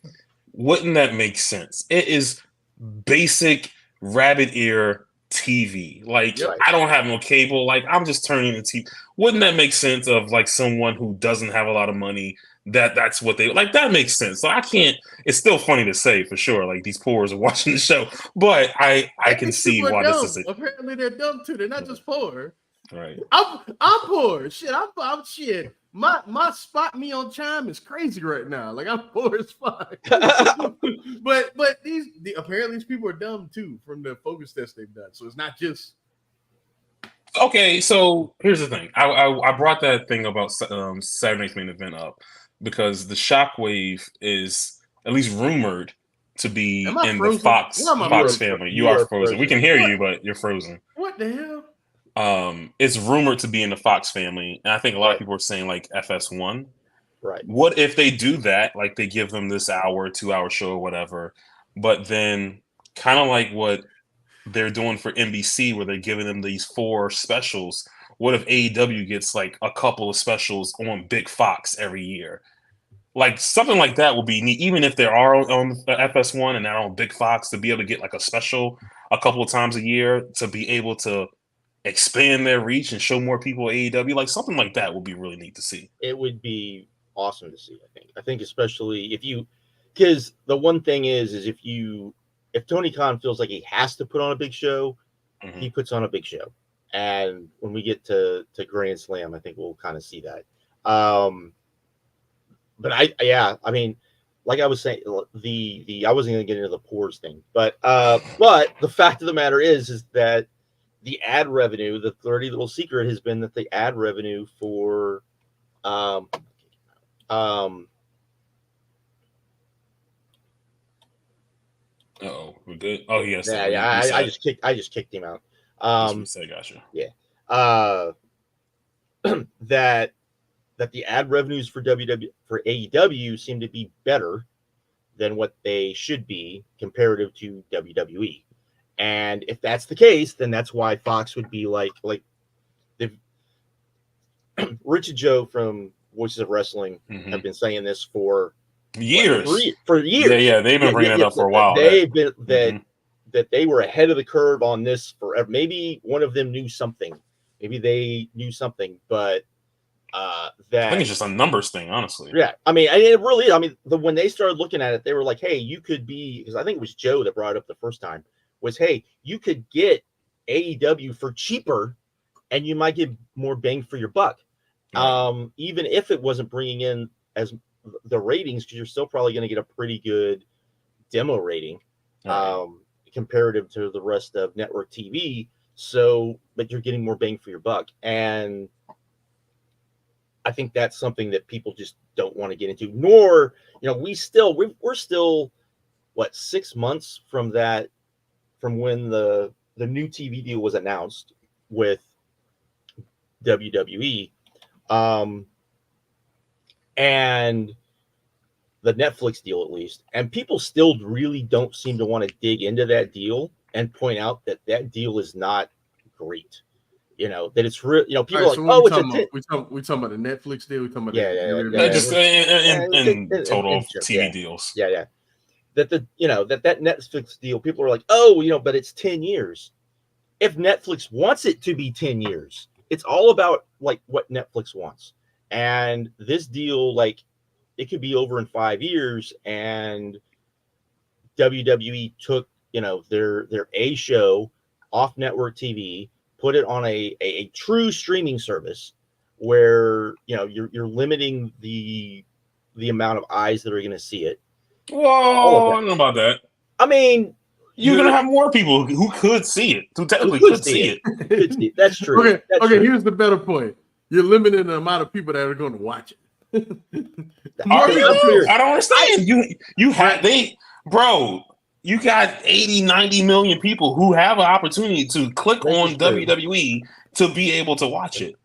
wouldn't that make sense? It is basic rabbit ear TV. I don't have no cable. I'm just turning the TV. Wouldn't that make sense of someone who doesn't have a lot of money? That's what they like. That makes sense. So I can't. It's still funny to say for sure. These poors are watching the show, but I can see why this is. Apparently they're dumb too. They're not just poor. Right. I'm poor. Shit. I'm shit. My spot me on Chime is crazy right now. I'm poor as fuck. but apparently these people are dumb too from the focus test they've done. So it's not just. Okay, so here's the thing. I brought that thing about Saturday Night's Main Event up because the Shockwave is at least rumored to be in the Fox family. You are frozen. We can hear you, but you're frozen. What the hell? It's rumored to be in the Fox family, and I think a lot of people are saying FS1. Right. What if they do that? They give them this 2-hour show or whatever, but then kind of like what they're doing for NBC, where they're giving them these 4 specials. What if AEW gets a couple of specials on Big Fox every year? Something like that would be neat, even if they are on FS1 and they're on Big Fox, to be able to get a special a couple of times a year to be able to expand their reach and show more people AEW. Something like that would be really neat to see. It would be awesome to see. I think especially because the one thing is if Tony Khan feels like he has to put on a big show, he puts on a big show. And when we get to Grand Slam, I think we'll kind of see that. But like I was saying, I wasn't going to get into the pores thing, but the fact of the matter is that the ad revenue, the dirty little secret has been that the ad revenue for Oh, we're good. Oh, yes. I just kicked him out. Gotcha. Yeah. That the ad revenues for AEW seem to be better than what they should be comparative to WWE. And if that's the case, then that's why Fox would be like Rich and Joe from Voices of Wrestling have been saying this for years. For years. Yeah, they've been bringing it up for a while. They've been that they were ahead of the curve on this forever. Maybe one of them knew something. Maybe they knew something, but that I think it's just a numbers thing, honestly. Yeah, it really is. When they started looking at it, they were like, "Hey, you could be," because I think it was Joe that brought it up the first time. Was, "Hey, you could get AEW for cheaper, and you might get more bang for your buck." Right. Even if it wasn't bringing in as the ratings, because you're still probably going to get a pretty good demo rating, comparative to the rest of network TV. So, but you're getting more bang for your buck, and I think that's something that people just don't want to get into. Nor, we're still 6 months from when the the new TV deal was announced with WWE, and the Netflix deal at least, and people still really don't seem to want to dig into that deal and point out that that deal is not great. That it's real. People All are right, like, so what oh, it's a we talking about the Netflix deal. We talking about Just in total TV yeah, deals. yeah. That that Netflix deal, people are like, oh, but it's 10 years. If Netflix wants it to be 10 years, it's all about like what Netflix wants. And this deal, like, it could be over in 5 years, and WWE took, their A show off network TV, put it on a true streaming service where, you're limiting the amount of eyes that are going to see it. Whoa, I don't know about that. I mean, you're going to have more people who could see it, who technically could see it. Could see it. That's true. Okay, That's true. Here's the better point. You're limiting the amount of people that are going to watch it. Are you? I don't understand. Bro, you got 80, 90 million people who have an opportunity to click on WWE to be able to watch it.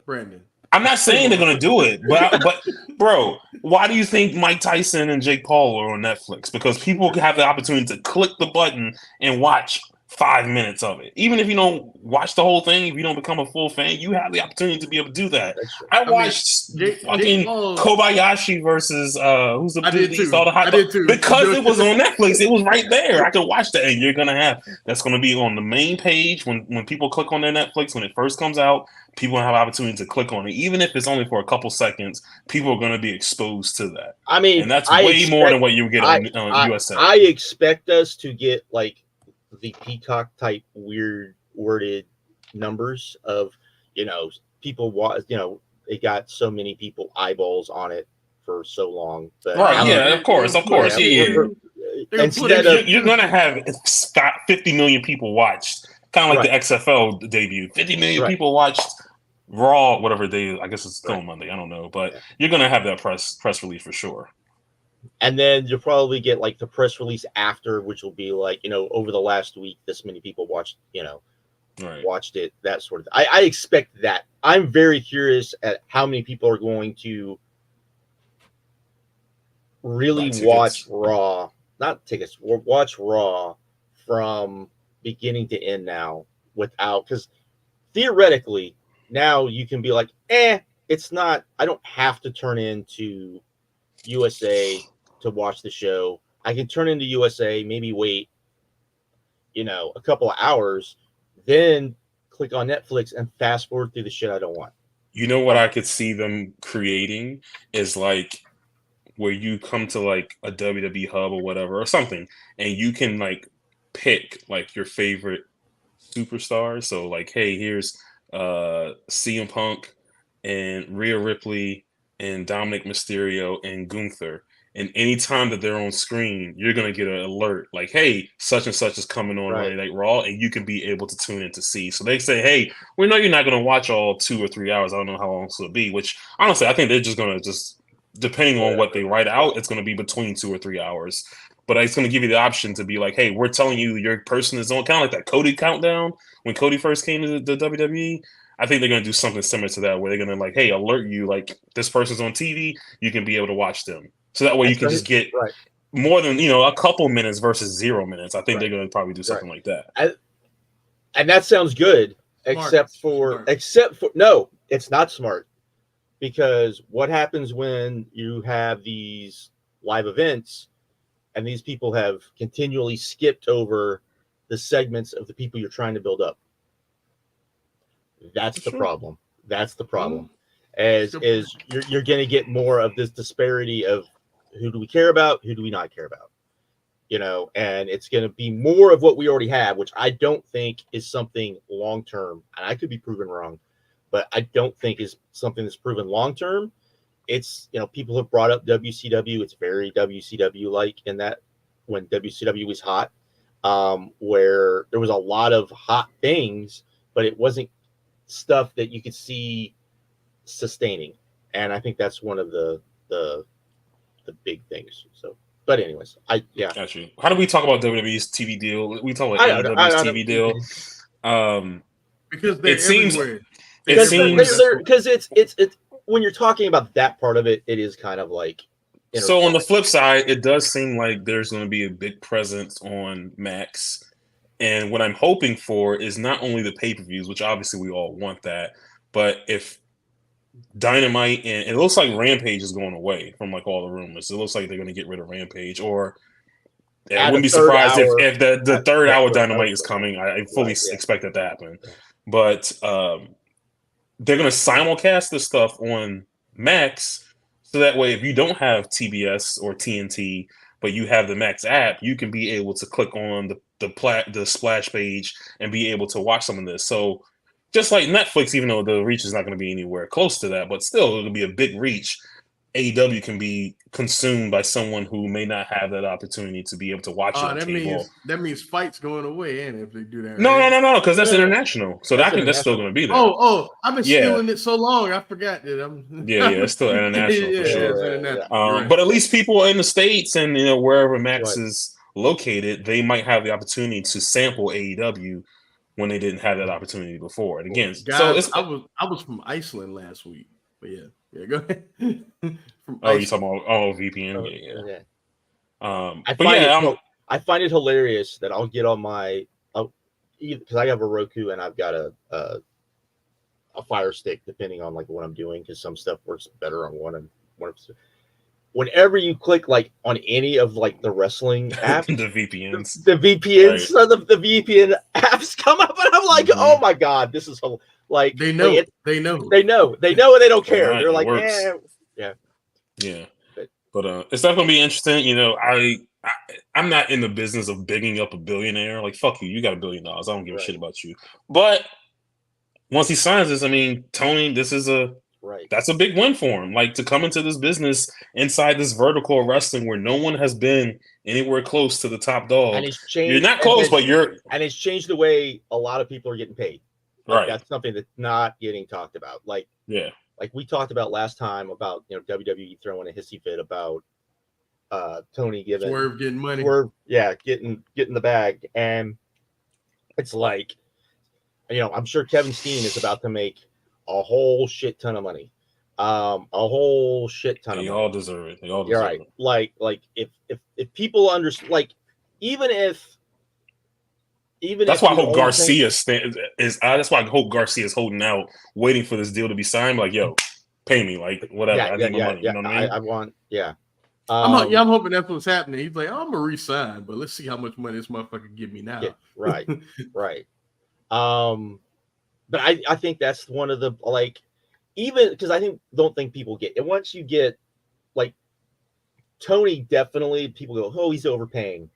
Brandon, I'm not saying they're going to do it, but bro, why do you think Mike Tyson and Jake Paul are on Netflix? Because people have the opportunity to click the button and watch 5 minutes of it. Even if you don't watch the whole thing, if you don't become a full fan, you have the opportunity to be able to do that. I watched fucking Kobayashi versus who's the dude that eats all the hot dogs? Because it was on Netflix. It was right there. I could watch that, and you're gonna have that's gonna be on the main page when people click on their Netflix when it first comes out. People have opportunity to click on it, even if it's only for a couple seconds. People are going to be exposed to that. I mean, and that's way more than what you get on USA. I expect us to get like the Peacock type weird worded numbers of, people watch, it got so many people eyeballs on it for so long. But right? Yeah, of course. Yeah. Instead of you're going to have 50 million people watched. Kind of like the XFL debut. 50 million people watched Raw, whatever day. I guess it's still Monday. I don't know, but you're gonna have that press release for sure. And then you'll probably get like the press release after, which will be like, over the last week, this many people watched, watched it. That sort of thing. I expect that. I'm very curious at how many people are going to really watch Raw, not tickets, watch Raw from beginning to end now without, because theoretically now you can be like, it's not, I don't have to turn into USA to watch the show. I can turn into USA, maybe wait, a couple of hours, then click on Netflix and fast forward through the shit I don't want. You know what I could see them creating is like where you come to like a WWE hub or whatever or something, and you can like pick like your favorite superstars. So like, hey, here's CM Punk and Rhea Ripley and Dominic Mysterio and Gunther. And anytime that they're on screen, you're gonna get an alert like, "Hey, such and such is coming on Monday Night Raw," and you can be able to tune in to see. So they say, "Hey, we know you're not gonna watch all 2 or 3 hours. I don't know how long it's gonna be." Which honestly, I think they're just gonna depending on what they write out, it's gonna be between 2 or 3 hours. But it's gonna give you the option to be like, "Hey, we're telling you your person is on," kind of like that Cody countdown when Cody first came to the WWE. I think they're gonna do something similar to that, where they're gonna like, "Hey, alert you like this person's on TV. You can be able to watch them." So that way you can just get more than, a couple minutes versus 0 minutes. I think they're going to probably do something like that. And that sounds good, except for no, it's not smart, because what happens when you have these live events and these people have continually skipped over the segments of the people you're trying to build up? That's the problem. That's the problem. As you're going to get more of this disparity of who do we care about, who do we not care about, and it's going to be more of what we already have, which I don't think is something long term. And I could be proven wrong, but I don't think is something that's proven long term. It's, people have brought up WCW. It's very WCW like in that when WCW was hot, where there was a lot of hot things, but it wasn't stuff that you could see sustaining. And I think that's one of the big things. So But anyways, Got you. How do we talk about WWE's TV deal? We talk about I AEW's TV deal. Because they're It seems. everywhere. It seems. Because it's when you're talking about that part of it, it is kind of like. So on the flip side, it does seem like there's going to be a big presence on Max. And what I'm hoping for is not only the pay-per-views, which obviously we all want that, but if Dynamite and it looks like Rampage is going away from like all the rumors. It looks like they're going to get rid of Rampage, or I wouldn't be surprised if the third hour Dynamite is coming. I fully expect that to happen. But they're going to simulcast this stuff on Max. So that way, if you don't have TBS or TNT, but you have the Max app, you can be able to click on the splash page and be able to watch some of this. So just like Netflix, even though the reach is not going to be anywhere close to that, but still it'll be a big reach. AEW can be consumed by someone who may not have that opportunity to be able to watch it on cable. That means fights going away, and if they do that, no, because that's international, so that's still going to be there. I've been stealing it so long, I forgot that I'm. It's still international for sure. International. But at least people in the States and wherever Max is located, they might have the opportunity to sample AEW when they didn't have that opportunity before. And again, guys, I was from Iceland last week, but yeah, go ahead. You talking about VPN? I find it hilarious that I'll get on my because I have a Roku and I've got a Fire Stick depending on like what I'm doing because some stuff works better on one and one. Whenever you click like on any of like the wrestling apps, the VPNs, right. The VPN apps come up, and I'm like, oh my god, this is like they know, and they don't care. They're like, yeah. But it's definitely gonna be interesting. I'm not in the business of bigging up a billionaire. Like, fuck you, you got $1 billion. I don't give a shit about you. But once he signs this, I mean, Tony, that's a big win for him. Like to come into this business inside this vertical of wrestling where no one has been anywhere close to the top dog. And it's changed. You're not close, but you're. And it's changed the way a lot of people are getting paid. Like, right. That's something that's not getting talked about. Like we talked about last time about WWE throwing a hissy fit about Tony giving Swerve getting money. Getting the bag, and it's like, I'm sure Kevin Steen is about to make a whole shit ton of money. A whole shit ton of money. They all deserve it. You're right. Like if people understand, like even that's why I hope Garcia that's why I hope Garcia is holding out, waiting for this deal to be signed. Like, yo, pay me, like whatever. I need my money. You know what I mean? I want, I'm hoping that's what's happening. He's like, I'm gonna resign, but let's see how much money this motherfucker can give me now. Yeah, right. But I think that's one of the even because don't think people get it. Once you get like Tony, definitely people go, oh, he's overpaying.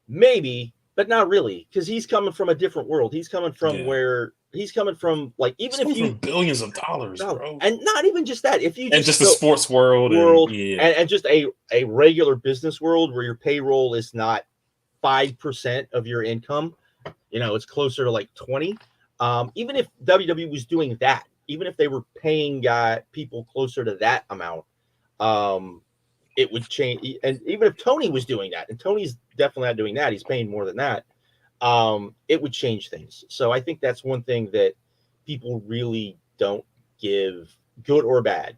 Maybe, but not really, because he's coming from a different world. He's coming from where he's coming from, like even if you billions of dollars, bro, and not even just that. If you just the sports world and just a regular business world where your payroll is not 5% of your income, it's closer to like 20. Even if WWE was doing that, even if they were paying people closer to that amount, it would change. And even if Tony was doing that, and Tony's definitely not doing that, he's paying more than that, it would change things. So I think that's one thing that people really don't give, good or bad,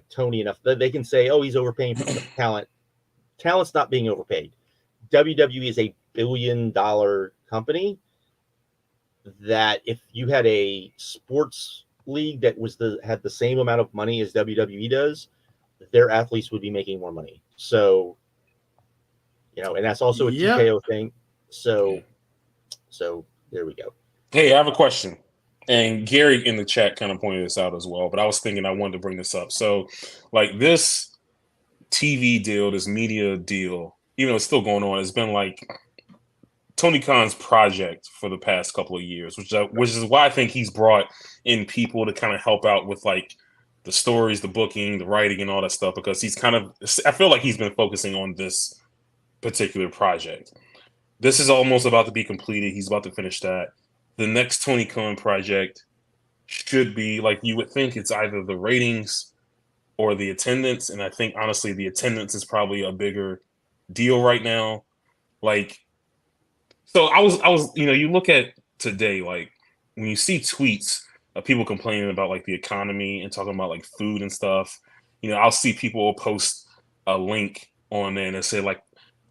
Tony enough. They can say, oh, he's overpaying for talent. Talent's not being overpaid. WWE is a $1 billion company that if you had a sports league that had the same amount of money as WWE does, their athletes would be making more money. So, and that's also a TKO thing. So there we go. Hey, I have a question. And Gary in the chat kind of pointed this out as well, but I was thinking I wanted to bring this up. So, like this TV deal, this media deal, even though it's still going on, it's been like Tony Khan's project for the past couple of years, which is why I think he's brought in people to kind of help out with like the stories, the booking, the writing, and all that stuff, because I feel like he's been focusing on this particular project. This is almost about to be completed. He's about to finish that. The next Tony Khan project should be, like, you would think it's either the ratings or the attendance. And I think honestly, the attendance is probably a bigger deal right now. Like, so I was, you look at today, like when you see tweets of people complaining about like the economy and talking about like food and stuff, I'll see people post a link on there and say like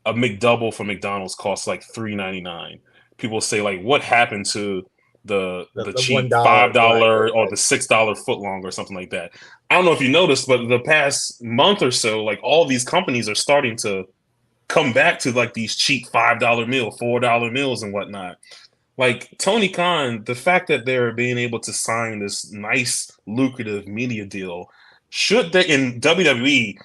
a McDouble from McDonald's costs like $3.99. People say like, what happened to the cheap $5 or the $6 footlong or something like that? I don't know if you noticed, but the past month or so, like all these companies are starting to come back to like these cheap $5 meal, $4 meals and whatnot. Like Tony Khan, the fact that they're being able to sign this nice, lucrative media deal, should they in WWE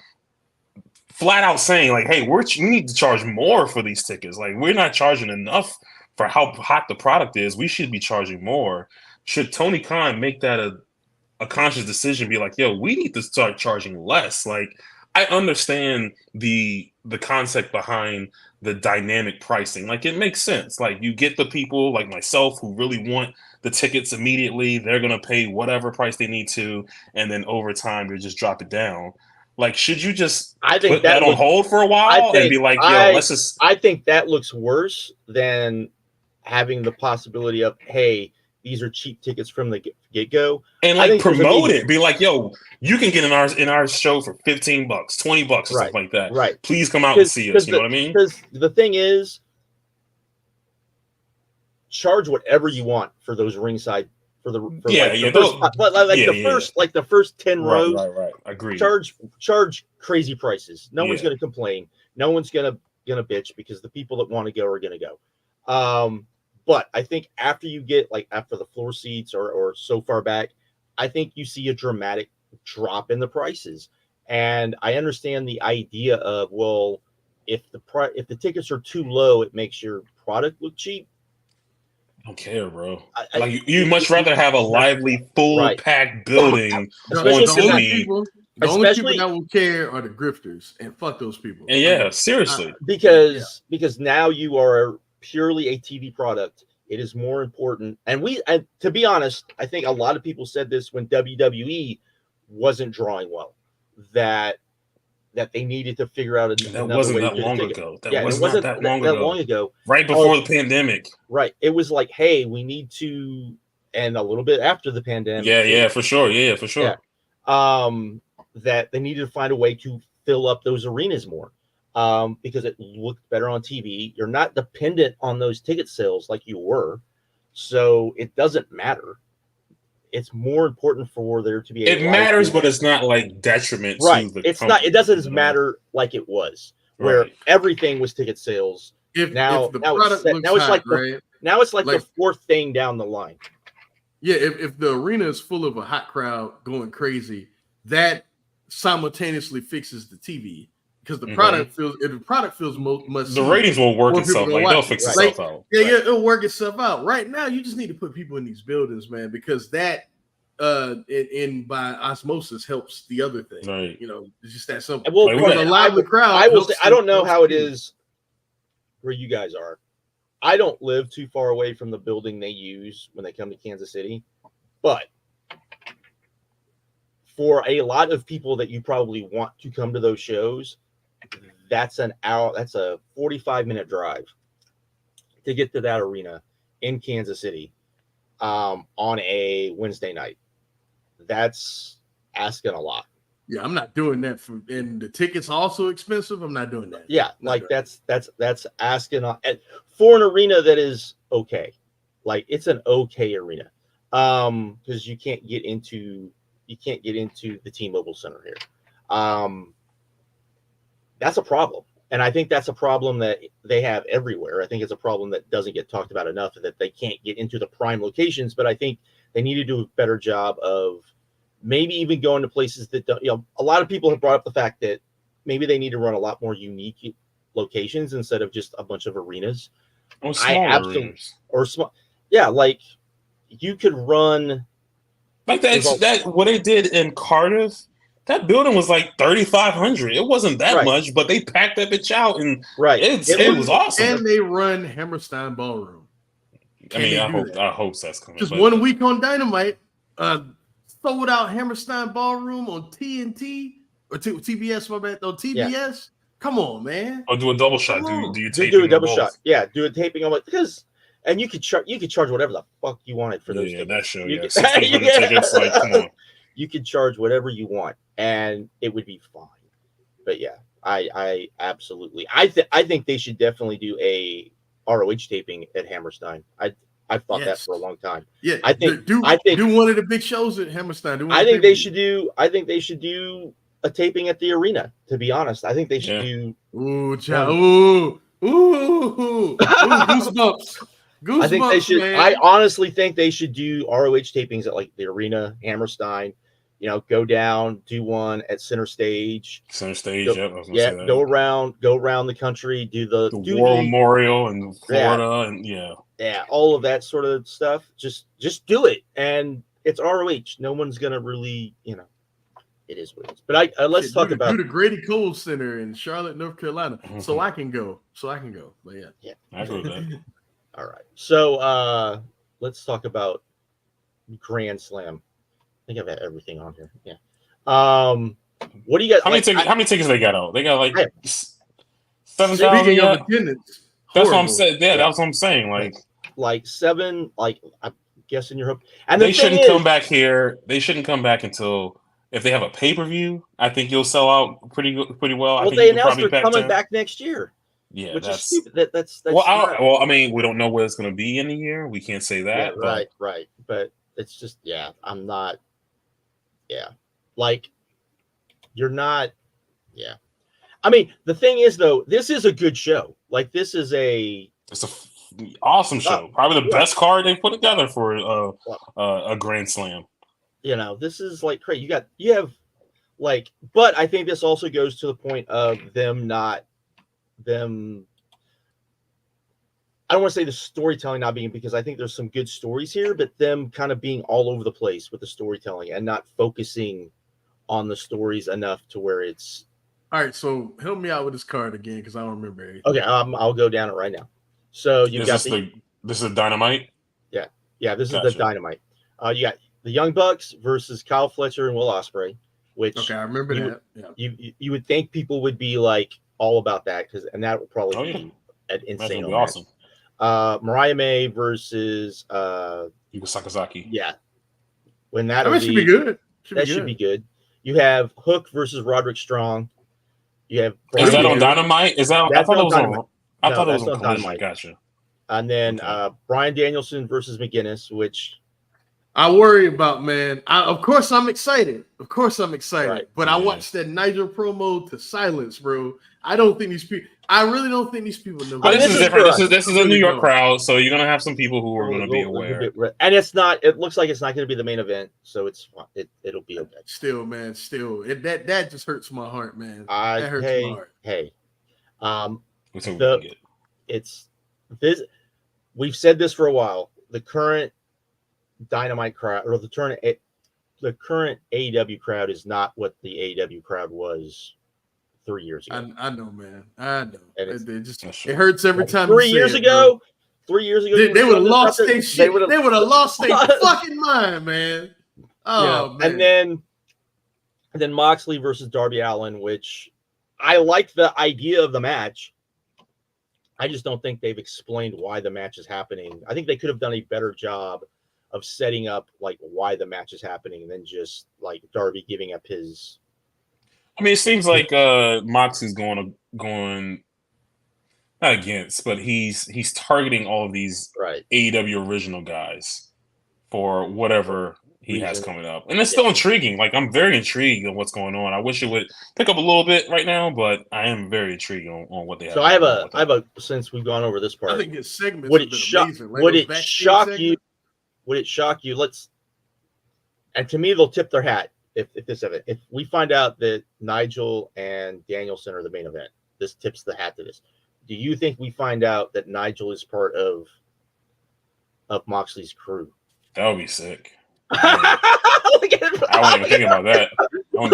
flat out saying like, hey, we need to charge more for these tickets. Like we're not charging enough for how hot the product is. We should be charging more. Should Tony Khan make that a conscious decision, be like, yo, we need to start charging less? Like I understand the concept behind the dynamic pricing. Like it makes sense. Like you get the people like myself who really want the tickets immediately. They're going to pay whatever price they need to. And then over time, you just drop it down. Like, should you just put that on hold for a while and be like, yo, let's just... I think that looks worse than having the possibility of, hey, these are cheap tickets from the get-go. And like promote it. Be like, yo, you can get in our show for $15, $20 or something like that. Right. Please come out and see us. You know what I mean? Because the thing is, charge whatever you want for those ringside the first 10 rows. Right. Agreed. Charge crazy prices. No one's going to complain. No one's going to bitch because the people that want to go are going to go. But I think after you get after the floor seats or so far back, I think you see a dramatic drop in the prices. And I understand the idea of, well, if the tickets are too low, it makes your product look cheap. I don't care, bro. You much rather have a lively, full-packed building on TV. The only people that will care are the grifters, and fuck those people. And seriously. Because now you are purely a TV product. It is more important. And to be honest, I think a lot of people said this when WWE wasn't drawing well, that they needed to figure out that wasn't that long ago. That wasn't that long ago. Right before the pandemic. Right. It was like, hey, we need to, and a little bit after the pandemic. Yeah, for sure. Yeah, for sure. That they needed to find a way to fill up those arenas more. Because it looked better on TV. You're not dependent on those ticket sales like you were. So it doesn't matter. It's more important for there to be it matters, but it's not like detriment to the it's company, not. It doesn't matter like it was, where everything was ticket sales. Now it's like the fourth thing down the line. Yeah, if the arena is full of a hot crowd going crazy, that simultaneously fixes the TV. Because the product feels, if the product feels much, the ratings will work itself. Like they'll fix itself out. Yeah, it'll work itself out. Right now, you just need to put people in these buildings, man, because that, in by osmosis, helps the other thing. Right. It's just that simple. Well, like, a lively crowd. I don't know how it is where you guys are. I don't live too far away from the building they use when they come to Kansas City, but for a lot of people that you probably want to come to those shows, that's an hour. That's a 45-minute drive to get to that arena in Kansas City on a Wednesday night. That's asking a lot. Yeah, I'm not doing that. And the tickets also expensive. I'm not doing that. Yeah, that's asking for an arena that is okay. Like it's an okay arena, because you can't get into the T-Mobile Center here. That's a problem. And I think that's a problem that they have everywhere. I think it's a problem that doesn't get talked about enough, that they can't get into the prime locations. But I think they need to do a better job of maybe even going to places that don't, a lot of people have brought up the fact that maybe they need to run a lot more unique locations instead of just a bunch of arenas. Or small arenas. Or small. Yeah, like you could run. Like that what they did in Cardiff. That building was like 3,500. It wasn't that much, but they packed that bitch out, and it was awesome. And they run Hammerstein Ballroom. I hope that's coming. Just 1 week on Dynamite, sold out Hammerstein Ballroom on TNT or TBS, my bad, on TBS. Yeah. Come on, man. Or do a double shot. Do you do a double shot? Yeah, do a taping on it because, and you could charge whatever the fuck you wanted for those. Yeah, that show. You Yeah, 1,600 tickets. Like, come on. You could charge whatever you want, and it would be fine. But yeah, I absolutely, I think they should definitely do a ROH taping at Hammerstein. I've thought that for a long time. Yeah, I think do one of the big shows at Hammerstein. I think they should do a taping at the arena. To be honest, I think they should do. Goosebumps. Goosebumps. I think they should. Man. I honestly think they should do ROH tapings at like the arena, Hammerstein. You know, go down, do one at Center Stage. Go around the country, do the War Memorial in Florida, and all of that sort of stuff. Just do it, and it's ROH. No one's gonna really, it is what it is. But let's talk about the Grady Cole Center in Charlotte, North Carolina, so I can go. But yeah, I agree with that. All right, so let's talk about Grand Slam. I think I've had everything on here. Yeah. What do you guys? How many tickets they got out? They got like 7,000. Speaking of attendance, that's what I'm saying. Yeah, that's what I'm saying. Like 7. Like I'm guessing you're hoping. And they shouldn't come back here. They shouldn't come back until if they have a pay-per-view. I think you'll sell out pretty well. Well, they announced they're coming back next year. Yeah, which is stupid. That's well. I mean, we don't know what it's going to be in a year. We can't say that. Yeah, right. But it's just I'm not. Yeah, like you're not. Yeah, I mean the thing is though, this is a good show. Like it's a awesome show. Probably the best card they put together for a Grand Slam. This is like crazy. You have like, but I think this also goes to the point of them. I don't want to say the storytelling not being, because I think there's some good stories here, but them kind of being all over the place with the storytelling and not focusing on the stories enough to where it's. All right, so help me out with this card again because I don't remember anything. Okay, I'll go down it right now. So you got this is Dynamite. Yeah, this is the Dynamite. You got the Young Bucks versus Kyle Fletcher and Will Ospreay. Which I remember that. Yeah, you would think people would be like all about that and that would probably be an insane. Awesome. Mariah May versus Yuka Sakazaki. Yeah. When that should be good. Should be good. You have Hook versus Roderick Strong. You have Is that on Dynamite? Is that I thought it was Dynamite. I thought it was on Dynamite. Gotcha. And then Bryan Danielson versus McGuinness, which I worry about, man. Of course I'm excited. Right. But I watched that Nigel promo to silence, bro. I really don't think these people know. But this is different. This is a New York crowd, so you're gonna have some people who are gonna be aware. And it's not. It looks like it's not gonna be the main event, so it'll be okay. Still, man. That just hurts my heart, man. That hurts my heart. Hey, it's this. We've said this for a while. The current Dynamite crowd or the current AEW crowd is not what the AEW crowd was 3 years ago. I know, man. I know. It hurts every time. 3 years ago, 3 years ago, they would have lost their shit. They would have lost their fucking mind, man. Oh, man. And then Moxley versus Darby Allin, which I like the idea of the match. I just don't think they've explained why the match is happening. I think they could have done a better job of setting up like why the match is happening than just like Darby giving up his. I mean, it seems like Moxley's going not against, but he's targeting all of these AEW original guys for whatever he has coming up, and it's still intriguing. Like I'm very intrigued on what's going on. I wish it would pick up a little bit right now, but I am very intrigued on what they have. So I have a since we've gone over this part. I think his segment would it shock you? Would it shock you? And to me, they'll tip their hat if we find out that Nigel and Danielson are the main event. This tips the hat to this. Do you think we find out that Nigel is part of Moxley's crew? That would be sick. I wasn't even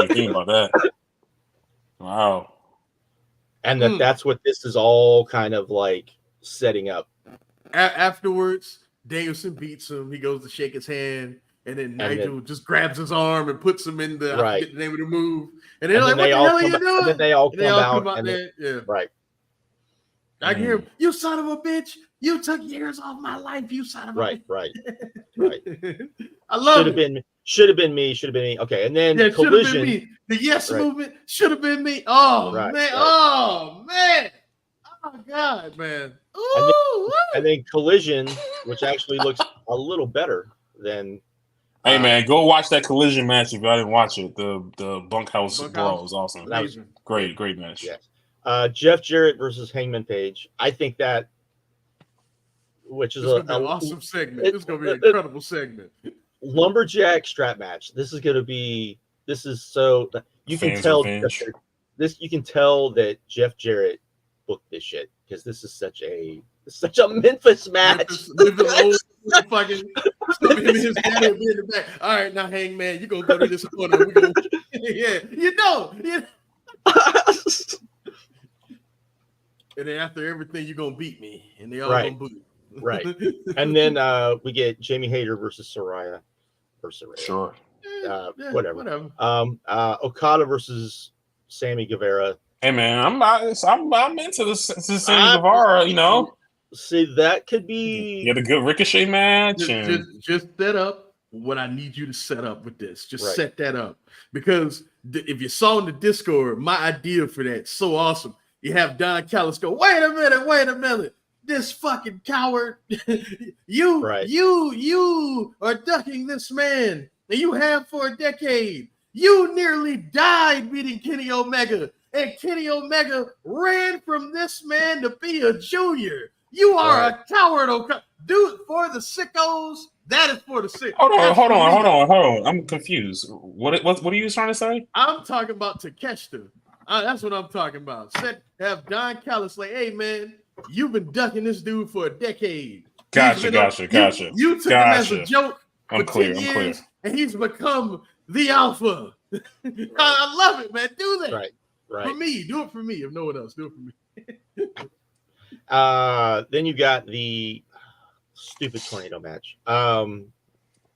thinking about that. Wow. And that's what this is all kind of like setting up. Afterwards, Danielson beats him. He goes to shake his hand. And then Nigel just grabs his arm and puts him in the I forget the name of the move. And they're and like, then "What the hell are you doing?" And then they all come out and there. Yeah. Right. I can hear him, "You son of a bitch! You took years off my life, you son of a bitch!" Right. I love it. Should have been me. Okay, and then should have Collision. been me. The yes movement should have been me. Oh man! Right. Oh man! Oh god, man! Ooh, and then Collision, which actually looks a little better than. Hey man, go watch that Collision match if y'all didn't watch it. The bunkhouse brawl was awesome. That was great match. Yes. Jeff Jarrett versus Hangman Page. I think that, which is an awesome segment. It's going to be an incredible segment. Lumberjack strap match. This is so you can tell that Jeff Jarrett booked this shit because this is such a Memphis match. Memphis old fucking his daddy will be in the back. All right, now Hangman, you gonna go to this corner. We gonna, yeah, you know. And then after everything, you're gonna beat me, and they all gonna boo. Right. And then we get Jamie Hayter versus Saraya. Sure. Whatever. Okada versus Sammy Guevara. Hey man, I'm into this Sammy Guevara, you know. See, that could be. You had a good Ricochet match. Just set up what I need you to set up with this. Just set that up. Because if you saw in the Discord, my idea for that so awesome. You have Don Callis go, wait a minute. This fucking coward. you are ducking this man. And you have for a decade. You nearly died beating Kenny Omega. And Kenny Omega ran from this man to be a junior. You are a coward, dude. For the sickos, that is for the sick. Hold on. I'm confused. What are you trying to say? I'm talking about Takeshita. That's what I'm talking about. Have Don Callis like, hey man, you've been ducking this dude for a decade. Gotcha. You took him as a joke for 10 years, clear. And he's become the alpha. I love it, man. Do that. Right. For me, do it for me. If no one else, do it for me. Then you got the stupid tornado match.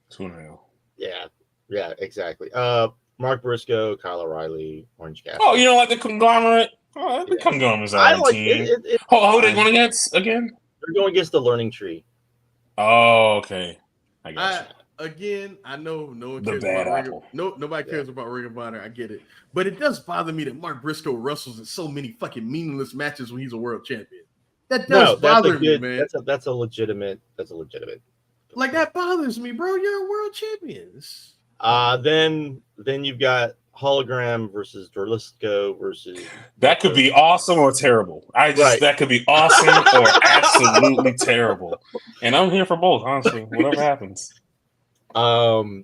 Tornado. Yeah, exactly. Mark Briscoe, Kyle O'Reilly, Orange Cassidy. Oh, you know what? The conglomerate. Oh, the conglomerate's out of the team. Who are they going against again? They're going against the Learning Tree. Oh, okay. I got you. Again, I know no one cares nobody cares about Ring of Honor. I get it. But it does bother me that Mark Briscoe wrestles in so many fucking meaningless matches when he's a world champion. That does bother me, man. That's a legitimate. Like that bothers me, bro. You're a world champion. Then you've got Hologram versus Dorlisco versus. That could be awesome or terrible. That could be awesome or absolutely terrible. And I'm here for both, honestly. Whatever happens. That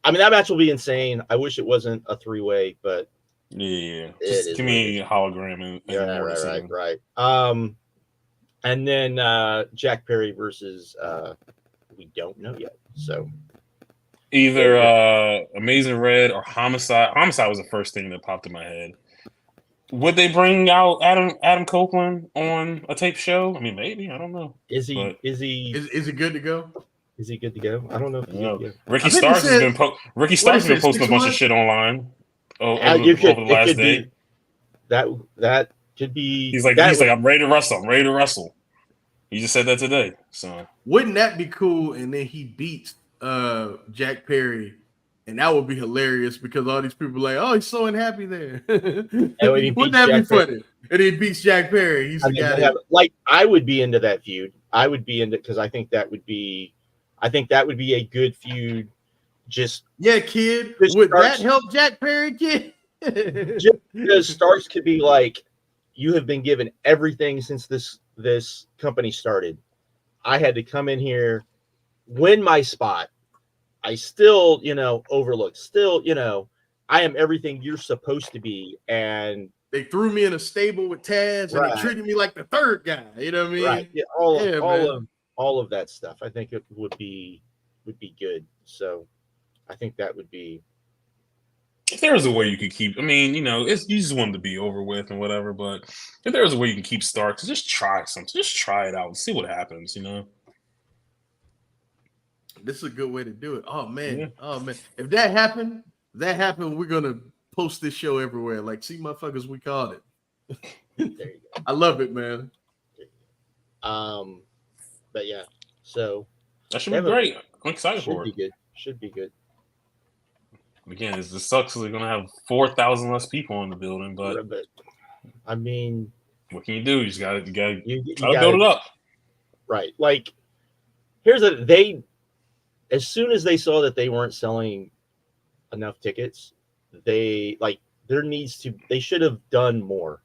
match will be insane. I wish it wasn't a 3-way, but yeah, just give me a Hologram and right. And then Jack Perry versus we don't know yet. So either Amazing Red or Homicide. Homicide was the first thing that popped in my head. Would they bring out Adam Copeland on a tape show? I mean, maybe. I don't know. Is he good to go? Is he good to go? I don't know. Ricky Starks has been posting a bunch of shit online over the last day. That could be. He's like, I'm ready to wrestle. He just said that today. So wouldn't that be cool? And then he beats Jack Perry, and that would be hilarious because all these people are like, oh, he's so unhappy there. Wouldn't that be funny? And he beats Jack Perry. He's the guy. I would be into that feud. I would be into because I think that would be a good feud. Kid. Would that help Jack Perry, kid? Just because Starks could be like, you have been given everything since this company started. I had to come in here, win my spot. I still, overlooked. Still, I am everything you're supposed to be. And they threw me in a stable with Taz, and they treated me like the third guy. You know what I mean? Right. Yeah, all of that stuff. I think it would be good. I think that would be. If there was a way you could keep, you just want to be over with and whatever, but if there was a way you can keep Starks, just try something. Just try it out and see what happens, This is a good way to do it. Oh man. Yeah. Oh man. If that happened, we're gonna post this show everywhere. Like, see, motherfuckers, we called it. There you go. I love it, man. But yeah, so That should be great. I'm excited for it. Should be good. Again, it sucks because they're gonna have 4,000 less people in the building, but I mean, what can you do? You just gotta you try to build it up. Right. Like, as soon as they saw that they weren't selling enough tickets, they should have done more.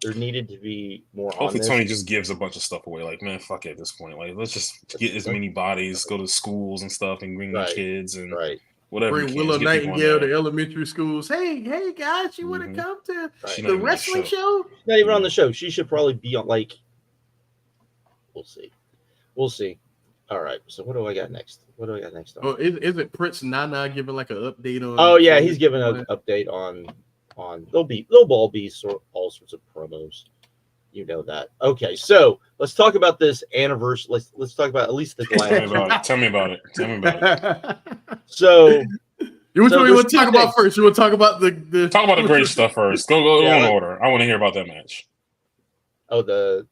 There needed to be more. Hopefully, Tony just gives a bunch of stuff away. Like, man, fuck it at this point. Like, let's just get as many bodies, go to schools and stuff, and bring the kids and whatever. Bring Willow Nightingale to elementary schools. Hey guys, you want to come to the wrestling show? Not even on the show. She should probably be on. Like, we'll see. All right. So what do I got next? Oh, is it Prince Nana giving like an update on? Oh yeah, he's giving an update on. There'll all be all sorts of promos. You know that. Okay, so let's talk about this anniversary. Let's talk about at least the last. Tell me about it. So, you want to talk about first? You want to talk about the talk about the great stuff first. Go in order. I want to hear about that match. Oh, the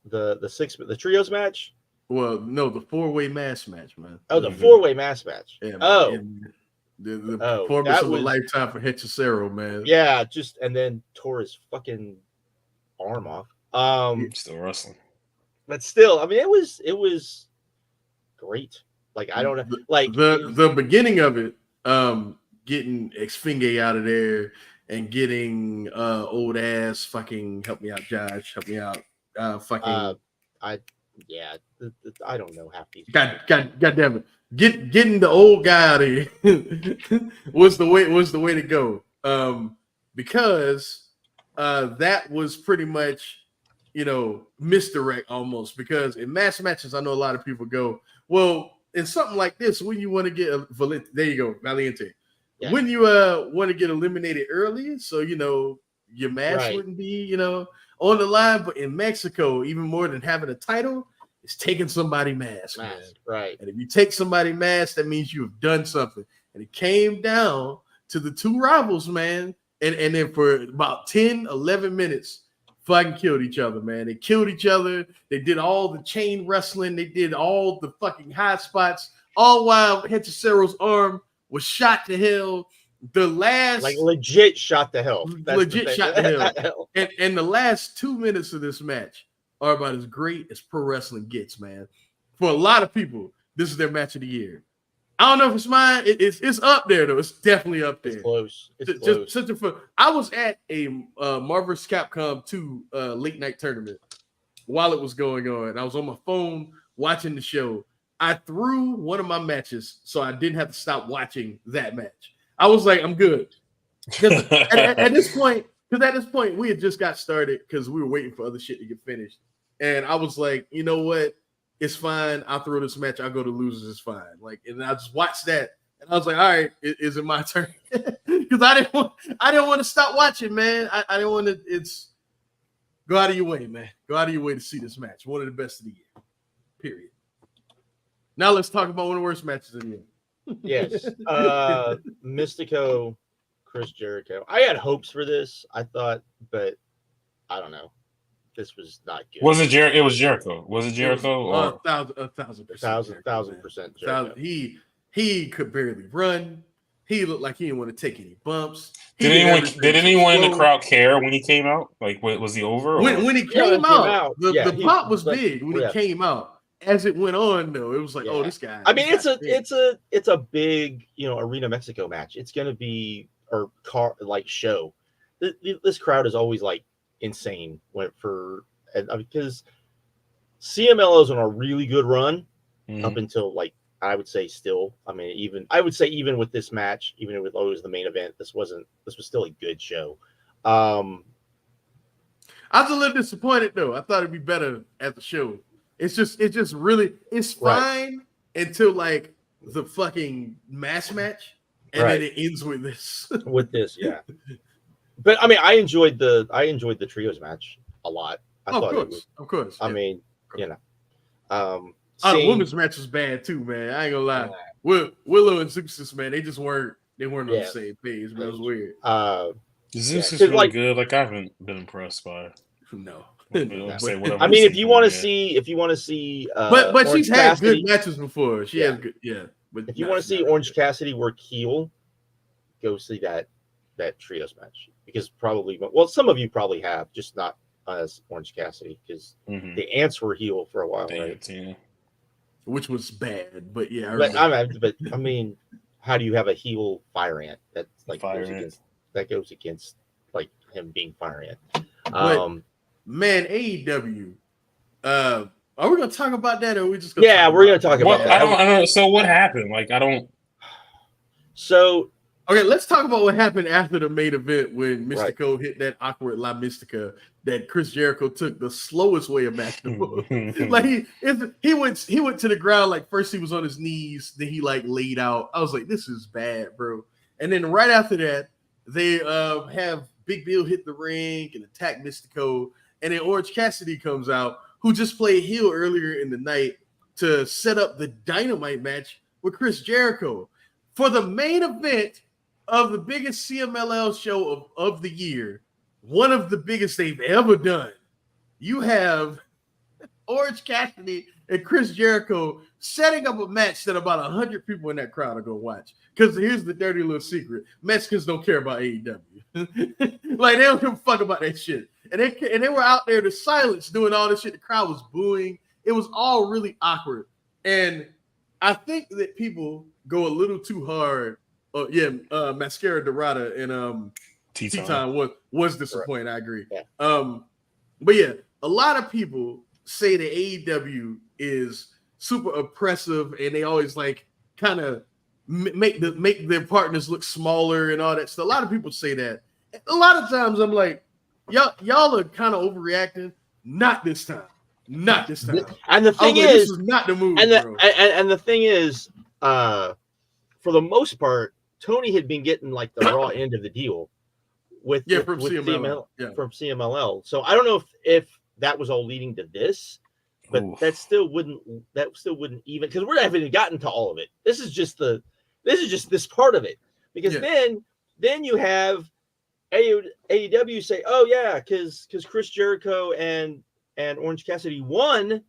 trios match. Well, no, the 4-way mass match, man. Oh, the 4-way mass match. Yeah, man. The performance of a lifetime for Hechicero, man. Yeah, and then tore his fucking arm off. Still wrestling, but still, I mean, it was great. Like, I don't know, like the beginning of it, getting Xfinge out of there and getting old ass fucking help me out, Josh, help me out, I don't know half these. God damn it. Getting the old guy out of here was the way to go. Because that was pretty much, misdirect almost. Because in mass matches, I know a lot of people go, well, in something like this, when you want to get there you go, Valiente. Yeah. When you want to get eliminated early, so your match wouldn't be on the line. But in Mexico, even more than having a title, it's taking somebody mask, man. Right. And if you take somebody mask, that means you have done something. And it came down to the two rivals, man. And then for about 10, 11 minutes, fucking killed each other, man. They killed each other. They did all the chain wrestling. They did all the fucking high spots, all while Hechicero's arm was shot to hell. The last... Like, legit shot to hell. Legit shot to hell. And the last 2 minutes of this match are about as great as pro wrestling gets, man. For a lot of people, this is their match of the year. I don't know if it's mine. It's up there, though. It's definitely up there. It's close. It's close. I was at a Marvel's Capcom 2 late night tournament while it was going on. I was on my phone watching the show. I threw one of my matches, so I didn't have to stop watching that match. I was like, I'm good. At this point, we had just got started because we were waiting for other shit to get finished. And I was like, you know what? It's fine. I'll throw this match. I'll go to losers. It's fine. Like, and I just watched that, and I was like, all right, is it my turn? Because I didn't want to stop watching, man. I didn't want to. It's go out of your way, man. Go out of your way to see this match. One of the best of the year. Period. Now let's talk about one of the worst matches of the year. Yes. Mystico, Chris Jericho. I had hopes for this, I thought, but I don't know. This was not good. Was it Jericho? It was Jericho. Was it Jericho? Or 1,000%. Jericho. He could barely run. He looked like he didn't want to take any bumps. Did anyone in the crowd care when he came out? Like, was he over? When he came out, the pop was big when he came out. As it went on, though, it was like, oh, this guy. I mean, it's a big, Arena Mexico match. It's gonna be show. This crowd is always like insane because CMLL is on a really good run up until I would say still. I mean, even with this match, even with always the main event, this was still a good show. I was a little disappointed though. I thought it'd be better at the show. It's fine until like the fucking mass match, and then it ends with this. Yeah. But I mean, I enjoyed the trios match a lot. Of course. I mean, the women's match was bad too, man. I ain't gonna lie. Willow and Zeus, man, they weren't on Yeah. the same page, man. It was weird. Zeus is 'cause, really like- good. Like I haven't been impressed by. No. I'll say whatever I mean, I've if seen you from want her, to yeah. see, but Orange she's had Cassidy, good matches before. She Yeah. has good, yeah. But if you want to see Orange Cassidy work heel, go see that trios match, because probably, well, some of you probably have, just not as Orange Cassidy, because the Ants were heel for a while, right? Yeah. which was bad, but yeah. I mean, how do you have a heel Fire Ant that like Fire goes Ant. against like him being Fire Ant? But man, AEW. Are we gonna talk about that, or are we just gonna? Yeah, we're gonna talk about that. I don't. So what happened? Like I don't. So okay, let's talk about what happened after the main event when Mystico hit that awkward La Mystica that Chris Jericho took the slowest way imaginable. Like he went to the ground, like first he was on his knees, then he like laid out. I was like, this is bad, bro. And then right after that, they have Big Bill hit the ring and attack Mystico, and then Orange Cassidy comes out, who just played heel earlier in the night to set up the Dynamite match with Chris Jericho for the main event of the biggest CMLL show of the year, one of the biggest they've ever done. You have Orange Cassidy and Chris Jericho setting up a match that about 100 people in that crowd are going to watch. Because here's the dirty little secret. Mexicans don't care about AEW. Like, they don't give a fuck about that shit. And they were out there, the silence, doing all this shit. The crowd was booing. It was all really awkward. And I think that people go a little too hard. Mascara Dorada and Teton was disappointing. Right. I agree. Yeah. But yeah, a lot of people say that AEW is super oppressive, and they always like kind of make their partners look smaller and all that. So a lot of people say that. A lot of times I'm like, y'all are kind of overreacting. Not this time. Not this time. And the thing is, this is not the move. And the thing is, for the most part, Tony had been getting like the raw end of the deal with CMLL. From CMLL. So I don't know if that was all leading to this, but that still wouldn't even, because we haven't even gotten to all of it. This is just this part of it, because then you have AEW say, oh yeah, because Chris Jericho and Orange Cassidy won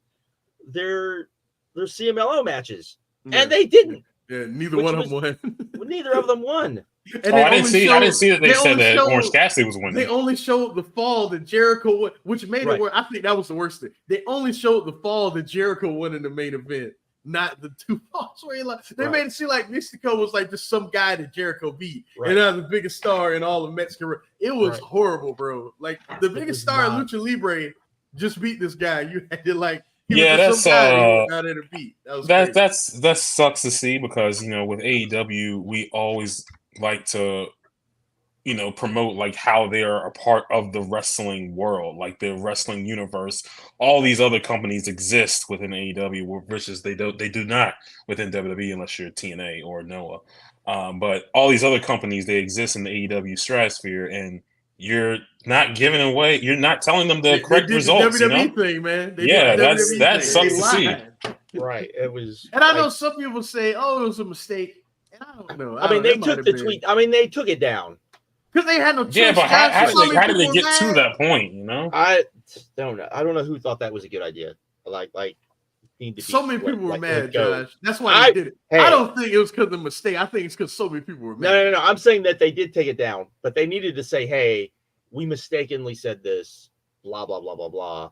their CMLL matches, and they didn't. Yeah, neither one of them won. Neither of them won. And I didn't see that they said that Orange Cassidy was winning. They only showed the fall that Jericho won, which made it work. I think that was the worst thing. They only showed the fall that Jericho won in the main event, not the two falls where they made it seem like Mystico was like just some guy that Jericho beat, and the biggest star in all of Mexican. It was horrible, bro. Like the biggest star in Lucha Libre just beat this guy. You had to like. That sucks to see, because with AEW we always like to promote like how they are a part of the wrestling world, like the wrestling universe. All these other companies exist within AEW, versus they do not within WWE, unless you're TNA or Noah. But all these other companies, they exist in the AEW stratosphere, and you're not giving away. You're not telling them the correct results. The WWE thing, man. That sucks to see. Right. It was, and I know some people say, "Oh, it was a mistake." And I don't know. I mean, they took the tweet. I mean, they took it down because they had no choice. Yeah, but how did they get to that point? I don't know. I don't know who thought that was a good idea. Like. So many people were mad, Josh. That's why they did it. I don't think it was because of the mistake. I think it's because so many people were mad. No. I'm saying that they did take it down, but they needed to say, "Hey, we mistakenly said this. Blah blah blah blah blah.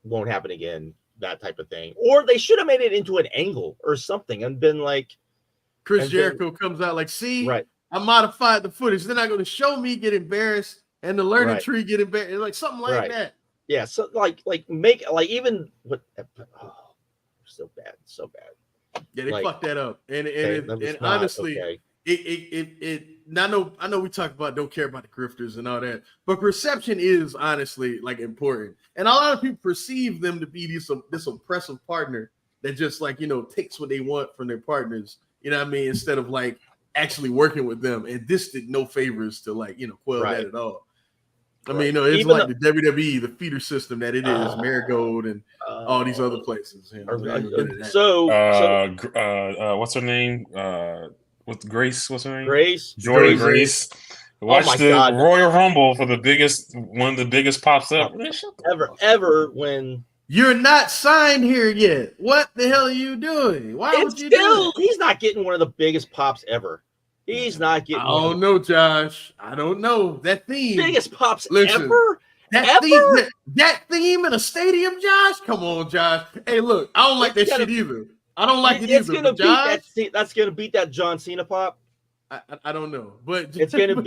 Won't happen again." That type of thing. Or they should have made it into an angle or something and been like, Chris Jericho comes out like, "See, I modified the footage. They're not going to show me get embarrassed and the learning tree get embarrassed, like something like that." Yeah, so like make like even what so bad. Yeah, they fucked that up. And honestly, it I know we talk about don't care about the grifters and all that, but perception is honestly like important. And a lot of people perceive them to be this oppressive partner that just like takes what they want from their partners, what I mean, instead of like actually working with them. And this did no favors to like quell that at all. I mean, it's even like the WWE, the feeder system that it is, Marigold and all these other places. You know, so what's her name? What's Grace? What's her name? Grace. Jordan Grace. Watch the God. Royal Rumble for one of the biggest pops ever when you're not signed here yet. What the hell are you doing? Why would you do it? He's not getting one of the biggest pops ever. He's not getting. I don't know, Josh. I don't know that theme. Biggest pops ever. That theme in a stadium, Josh. Come on, Josh. Hey, look, I don't like that shit either. I don't like it either. That's gonna beat that John Cena pop. I don't know, but it's gonna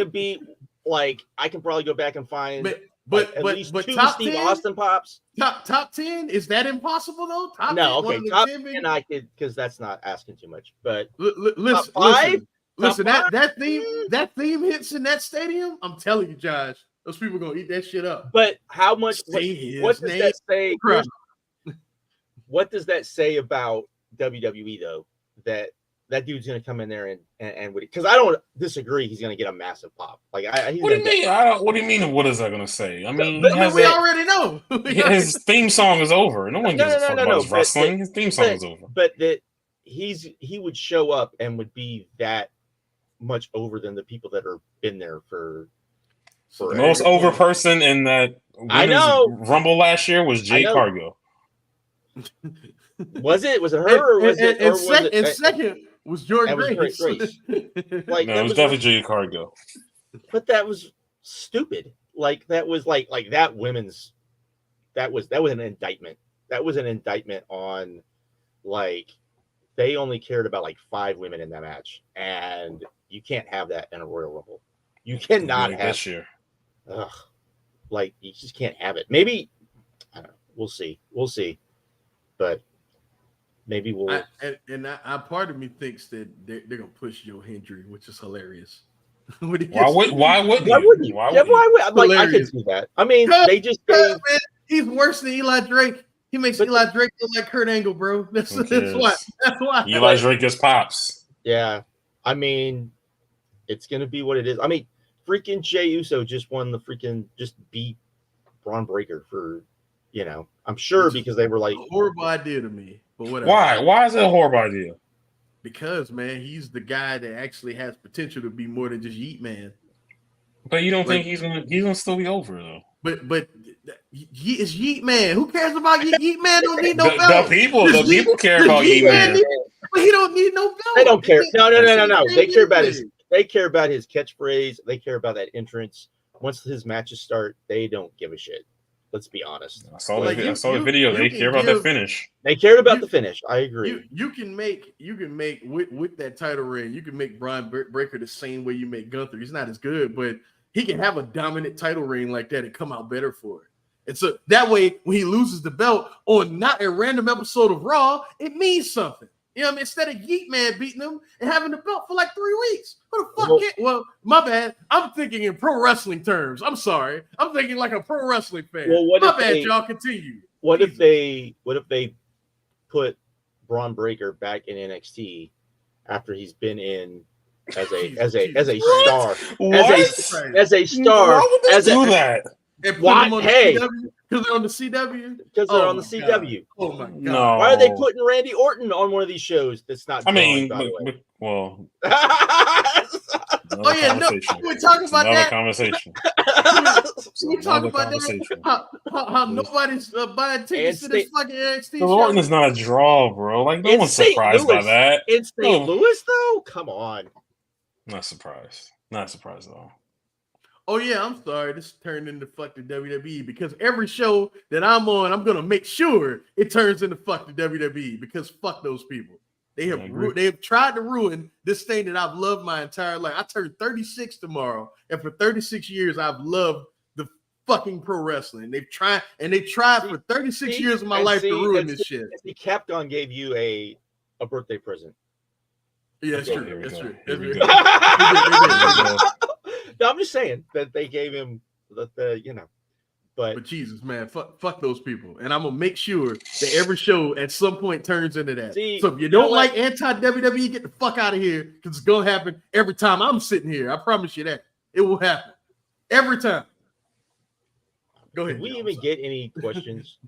be like I can probably go back and find at least two top Steve 10? Austin pops. Top 10, is that impossible though? Top 10 I could, because that's not asking too much. But listen, that theme hits in that stadium. I'm telling you, Josh, those people are gonna eat that shit up. But how much? What does that say? What does that say about WWE though? That dude's gonna come in there and because I don't disagree, he's gonna get a massive pop. Like what do you mean? What do you mean? What is that gonna say? I mean, we already know. His theme song is over. No one gives a fuck about his wrestling. His theme song is over. But that he would show up and would be that much over than the people that are been there for. The most over person in that Rumble last year was Jade Cargill. Was it her? Or was it? Second was Jordan Grace. Like no, it was definitely Jade Cargill. But that was stupid. Like that was like that women's. That was an indictment. That was an indictment on, like, they only cared about like 5 women in that match, and you can't have that in a Royal Rumble. You cannot have this year. Ugh, like you just can't have it. Maybe I don't know. We'll see, but maybe we'll. Part of me thinks that they're gonna push Joe Hendry, which is hilarious. Why wouldn't you? I could see that. I mean, they just gave. He's worse than Eli Drake. He makes Eli Drake look like Kurt Angle, bro. That's why. Eli Drake just pops. Yeah, I mean, it's gonna be what it is. I mean, freaking Jey Uso just beat Braun Breaker for, I'm sure because they were like horrible idea to me. But whatever. Why? Why is it a horrible idea? Because, man, he's the guy that actually has potential to be more than just Yeet Man. But you don't think he's gonna still be over though? But he is Yeet Man. Who cares about Yeet? Yeet Man don't need no belt. The people care about Yeet Man. But he don't need no belt. They don't care. No. They care about his catchphrase. They care about that entrance. Once his matches start, they don't give a shit. Let's be honest. I saw the video. They care about the finish. They cared about the finish. I agree. You can make with that title reign, you can make Braun Breaker the same way you make Gunther. He's not as good, but he can have a dominant title reign like that and come out better for it. And so that way, when he loses the belt on not a random episode of Raw, it means something. You know what I mean? Instead of Yeet Man beating him and having the belt for like 3 weeks. Who the fuck can't? Well, my bad. I'm thinking in pro wrestling terms. I'm sorry. I'm thinking like a pro wrestling fan. Well, y'all continue. What if they put Braun Breaker back in NXT after he's been in as a star? Why would they do that? Because they're on the CW? Because they're on the CW. Oh, my God. No. Why are they putting Randy Orton on one of these shows that's not well. We're talking about that. Conversation. We talking about that. How nobody's buying tickets to this fucking NXT show. Orton is not a draw, bro. Like, no one's surprised by that. In St. Louis, though? Come on. Not surprised. Not surprised at all. Oh, yeah, I'm sorry. This turned into fuck the WWE because every show that I'm on, I'm going to make sure it turns into fuck the WWE because fuck those people. They have tried to ruin this thing that I've loved my entire life. I turned 36 tomorrow, and for 36 years, I've loved the fucking pro wrestling. They've tried for 36 years of my life to ruin this shit. Capcom gave you a birthday present. Yeah, that's true. That's true. No, I'm just saying that they gave him but Jesus, man, fuck those people, and I'm gonna make sure that every show at some point turns into that. So if you don't like anti-WWE, get the fuck out of here because it's gonna happen every time I'm sitting here. I promise you that it will happen every time. Go ahead. Did we even get any questions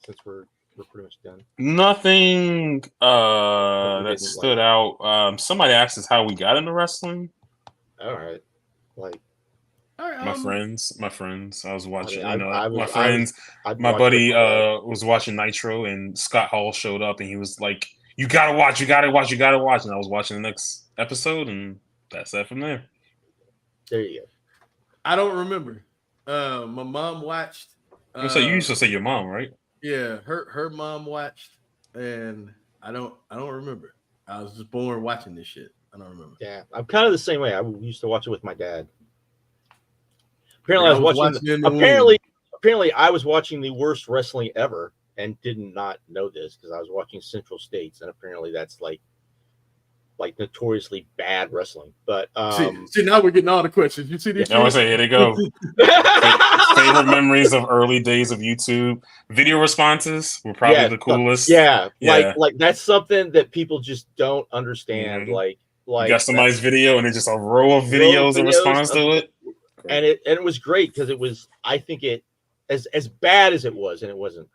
since we're pretty much done. Nothing that didn't stood out. Somebody asked us how we got into wrestling. All right, like All right, my friends. I was watching. my buddy was watching Nitro, and Scott Hall showed up, and he was like, "You gotta watch, you gotta watch, you gotta watch." And I was watching the next episode, and that's that from there. There you go. I don't remember. My mom watched. So you used to say your mom, right? Yeah, her mom watched, and I don't remember. I was just born watching this shit. I don't remember. Yeah, I'm kind of the same way. I used to watch it with my dad. Apparently, I was watching. Apparently, I was watching the worst wrestling ever, and did not know this because I was watching Central States, and apparently that's like notoriously bad wrestling. But see, now we're getting all the questions. You see these? I say, here they go. Favorite memories of early days of YouTube. Video responses were probably the coolest. Yeah. Like that's something that people just don't understand. Mm-hmm. Like you got somebody's video and it's just a row of videos in response to it. And it was great because it was, I think it, as bad as it was, and it wasn't,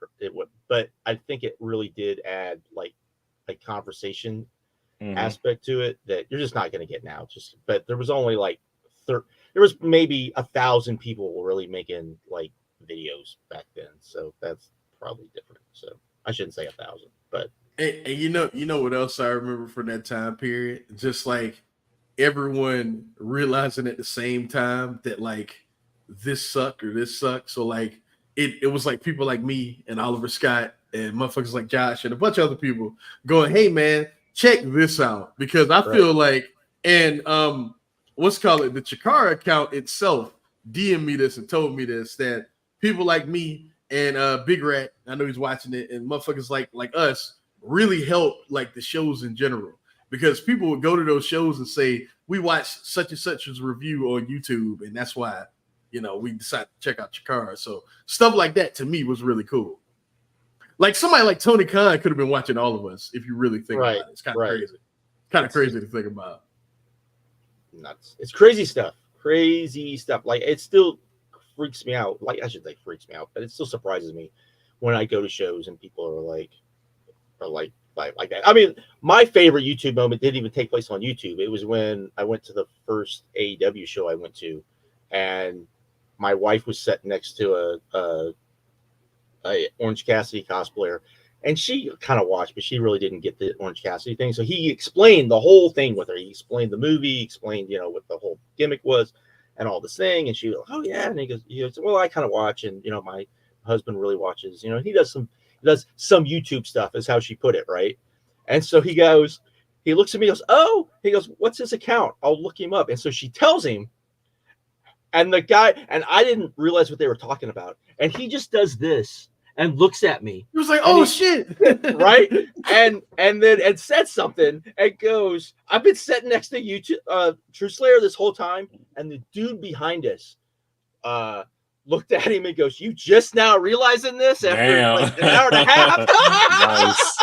but I think it really did add like a conversation aspect to it that you're just not going to get now. But there was only like there was maybe 1,000 people really making like videos back then, so that's probably different. So I shouldn't say 1,000, but and you know what else I remember from that time period? Just like everyone realizing at the same time that like this sucked or this sucks. So like it was like people like me and Oliver Scott and motherfuckers like Josh and a bunch of other people going, "Hey man, check this out," because I feel like, and the Chikara account itself DM'd me this and told me this, that people like me and Big Rat, I know he's watching it, and motherfuckers like us really helped like the shows in general, because people would go to those shows and say, "We watched such and such's review on YouTube, and that's why, we decided to check out Chikara." So stuff like that to me was really cool. Like somebody like Tony Khan could have been watching all of us if you really think about it. It's kind of crazy. Kind of crazy to think about. Nuts. It's crazy stuff. Crazy stuff. Like it still freaks me out. Like I should say freaks me out, but it still surprises me when I go to shows and people are like that. I mean, my favorite YouTube moment didn't even take place on YouTube. It was when I went to the first AEW show I went to, and my wife was sitting next to a Orange Cassidy cosplayer, and she kind of watched, but she really didn't get the Orange Cassidy thing. So he explained the whole thing with her. He explained the movie, explained what the whole gimmick was, and all this thing. And she was like, "Oh yeah," and he goes, "Well, I kind of watch, and my husband really watches. He does some YouTube stuff," is how she put it, right? And so he looks at me, goes, "Oh," he goes, "What's his account? I'll look him up." And so she tells him. And the guy, and I didn't realize what they were talking about. And he just does this and looks at me. He was like, "Oh shit." Right? And then said something and goes, "I've been sitting next to you, True Slayer, this whole time." And the dude behind us looked at him and goes, "You just now realizing this after like an hour and a half?" Nice.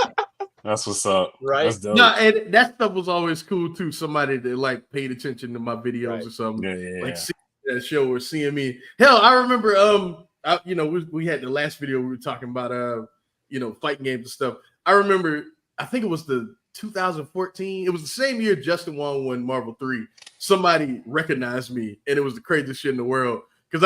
That's what's up. Right. That's dope. No, and that stuff was always cool too. Somebody that like paid attention to my videos or something. Yeah. Like seeing that show or seeing me. Hell, I remember we had the last video we were talking about fighting games and stuff. I remember, I think it was the 2014. It was the same year Justin Wong won Marvel 3. Somebody recognized me, and it was the craziest shit in the world. Because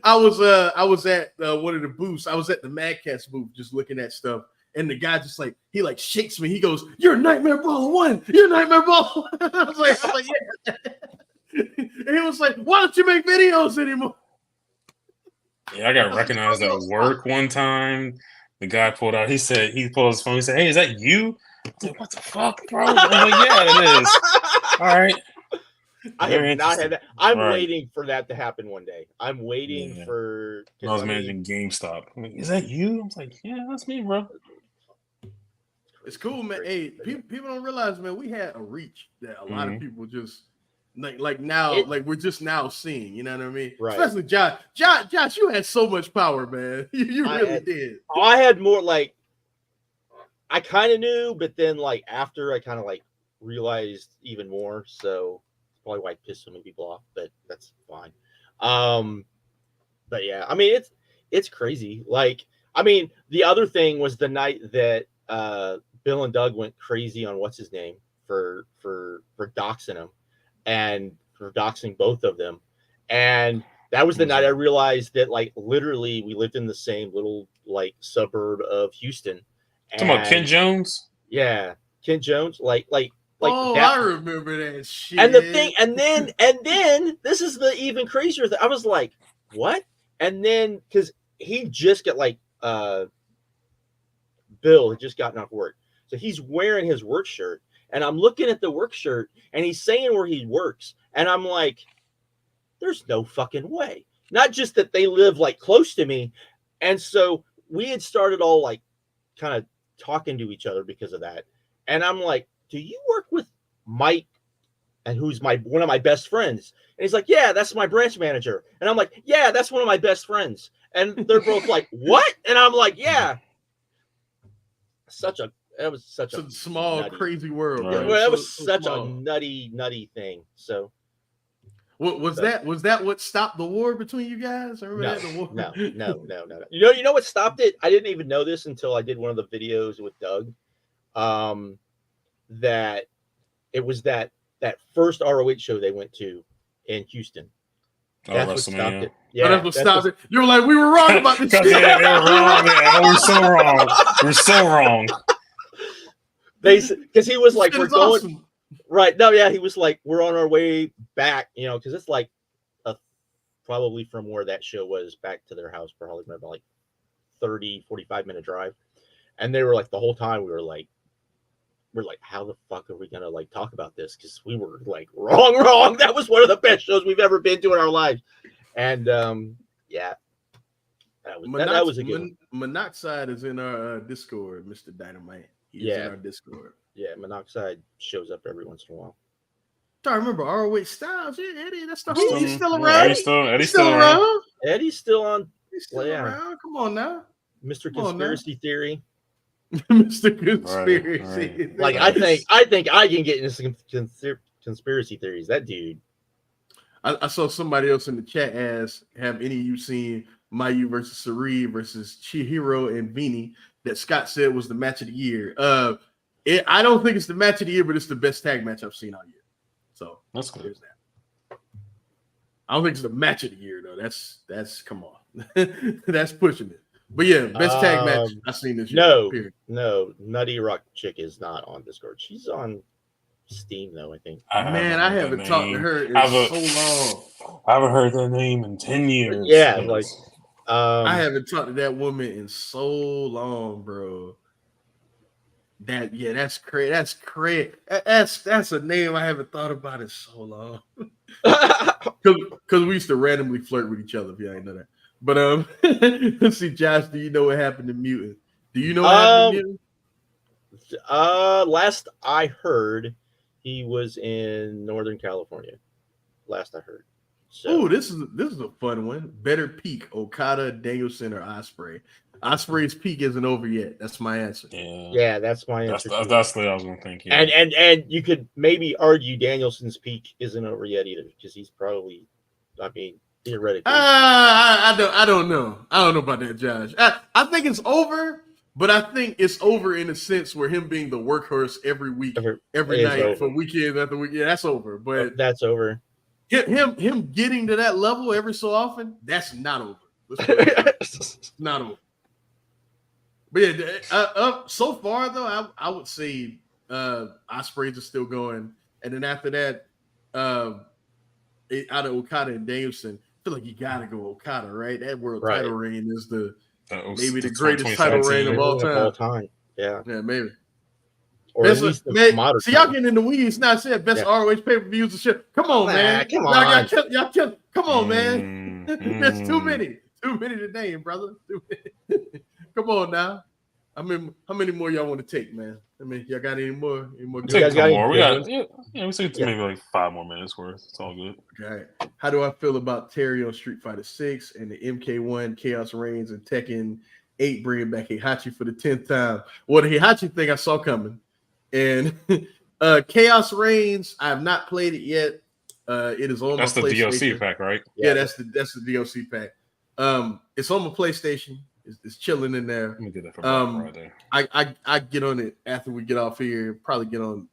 I was at one of the booths. I was at the Mad Cats booth just looking at stuff. And the guy just he shakes me. He goes, "You're Nightmare Ball 1. You're Nightmare Ball." I was like, "Yeah." And he was like, "Why don't you make videos anymore?" Yeah, I got recognized at work one time. The guy pulled out. He pulled his phone. He said, "Hey, is that you?" I was like, "What the fuck, bro?" I'm like, "Yeah, it is." All right. I have not had that. I'm waiting for that to happen one day. I'm waiting for. I was managing GameStop. I'm like, "Is that you?" I was like, "Yeah, that's me, bro." It's cool, man. Hey, people don't realize, man, we had a reach that a lot of people just like now, we're just now seeing. You know what I mean? Right. Especially Josh. Josh, you had so much power, man. You really did. I had more I kind of knew, but then after I kind of realized even more. So probably why I pissed so many people off, but that's fine. But yeah, I mean it's crazy. I mean, the other thing was the night that Bill and Doug went crazy on what's his name for doxing him and for doxing both of them. And that was the night I realized that, like, literally we lived in the same little, like, suburb of Houston. Talking about Ken Jones? Yeah, Ken Jones. Like oh, that. I remember that shit. And the thing, and then this is the even crazier thing. I was like, what? And then because he just got like Bill had just gotten off work. So he's wearing his work shirt. And I'm looking at the work shirt and he's saying where he works. And I'm like, there's no fucking way. Not just that they live like close to me. And so we had started all like kind of talking to each other because of that. And I'm like, do you work with Mike? And who's one of my best friends? And he's like, yeah, that's my branch manager. And I'm like, yeah, that's one of my best friends. And they're both like, what? And I'm like, yeah. That was such a small, nutty, crazy world. Right. Well, that was such a nutty thing. So, was that what stopped the war between you guys? I remember that, the war? No. You know what stopped it? I didn't even know this until I did one of the videos with Doug. That it was that first ROH show they went to in Houston. That's what stopped it. Yeah, that's what stopped it. You were like, we were wrong about this shit. Yeah, they were wrong. Yeah, we were so wrong. We're so wrong. Because he was like, we're going awesome. Right. No, yeah, he was like, we're on our way back, you know, because it's like probably from where that show was back to their house, probably about like 30-45-minute drive. And they were like, the whole time we're like, how the fuck are we gonna like talk about this? Because we were like wrong. That was one of the best shows we've ever been to in our lives. And yeah, that was a good one. Monoxide is in our Discord, Mr. Dynamite. He's in our Discord. Yeah, Monoxide shows up every once in a while. I remember ROH Styles. Yeah, Eddie, that's the He's whole. He's still around. Eddie's still around. Eddie's still on. He's still around. Come on now, Mr. Conspiracy Theory. Mr. Conspiracy. Right. Like I think I can get into some conspiracy theories. That dude. I saw somebody else in the chat ask, have any of you seen Mayu versus Sari versus Chihiro and Vini that Scott said was the match of the year? I don't think it's the match of the year, but it's the best tag match I've seen all year. So that's cool. There's that. I don't think it's the match of the year though. That's come on. That's pushing it. But yeah, best tag match I've seen this year. No, Nutty Rock Chick is not on Discord. She's on Steam though, I think. I haven't talked to her in so long. I haven't heard that name in 10 years. Yeah, like I haven't talked to that woman in so long, bro. That's crazy. That's crazy. That's a name I haven't thought about in so long. Because we used to randomly flirt with each other. If you ain't know that. But let's see, Josh. Do you know what happened to Mutant? Do you know what happened to Mutant? Last I heard, he was in Northern California. Last I heard. So this is a fun one. Better peak: Okada, Danielson, or Ospreay. Ospreay's peak isn't over yet. That's my answer. Yeah, that's my answer. That's what I was going to think. Yeah. And you could maybe argue Danielson's peak isn't over yet either, because he's probably, I mean, theoretically. I don't know. I don't know about that, Josh. I think it's over, but I think it's over in a sense where him being the workhorse every week, every night over. For weekend after weekend. Yeah, that's over. But that's over. Him getting to that level every so often, that's not over. It's not over. But yeah, so far though, I would say Ospreys are still going, and then after that, out of Okada and Danielson, I feel like you gotta go Okada, right? That world title reign is maybe the greatest title reign of all time. Yeah, maybe. Or best, at least the modern. See, y'all getting in the weeds. Not said best ROH pay-per-views and shit. Come on, man. Come on. Y'all kill. Come on, man. That's too many. Too many to name, brother. Come on now. I mean, how many more y'all want to take, man? I mean, y'all got any more? You guys got more? We got maybe like 5 more minutes worth. It's all good. Okay. How do I feel about Terry on Street Fighter 6 and the MK1 Chaos Reigns and Tekken 8 bringing back Heihachi for the 10th time? Well, the Heihachi thing I saw coming. And Chaos Reigns, I have not played it yet. It is on my PlayStation. That's the DLC pack, right? Yeah, that's the DLC pack. It's on my PlayStation. is chilling in there. Let me get that for Black Friday. I get on it after we get off here. Probably get on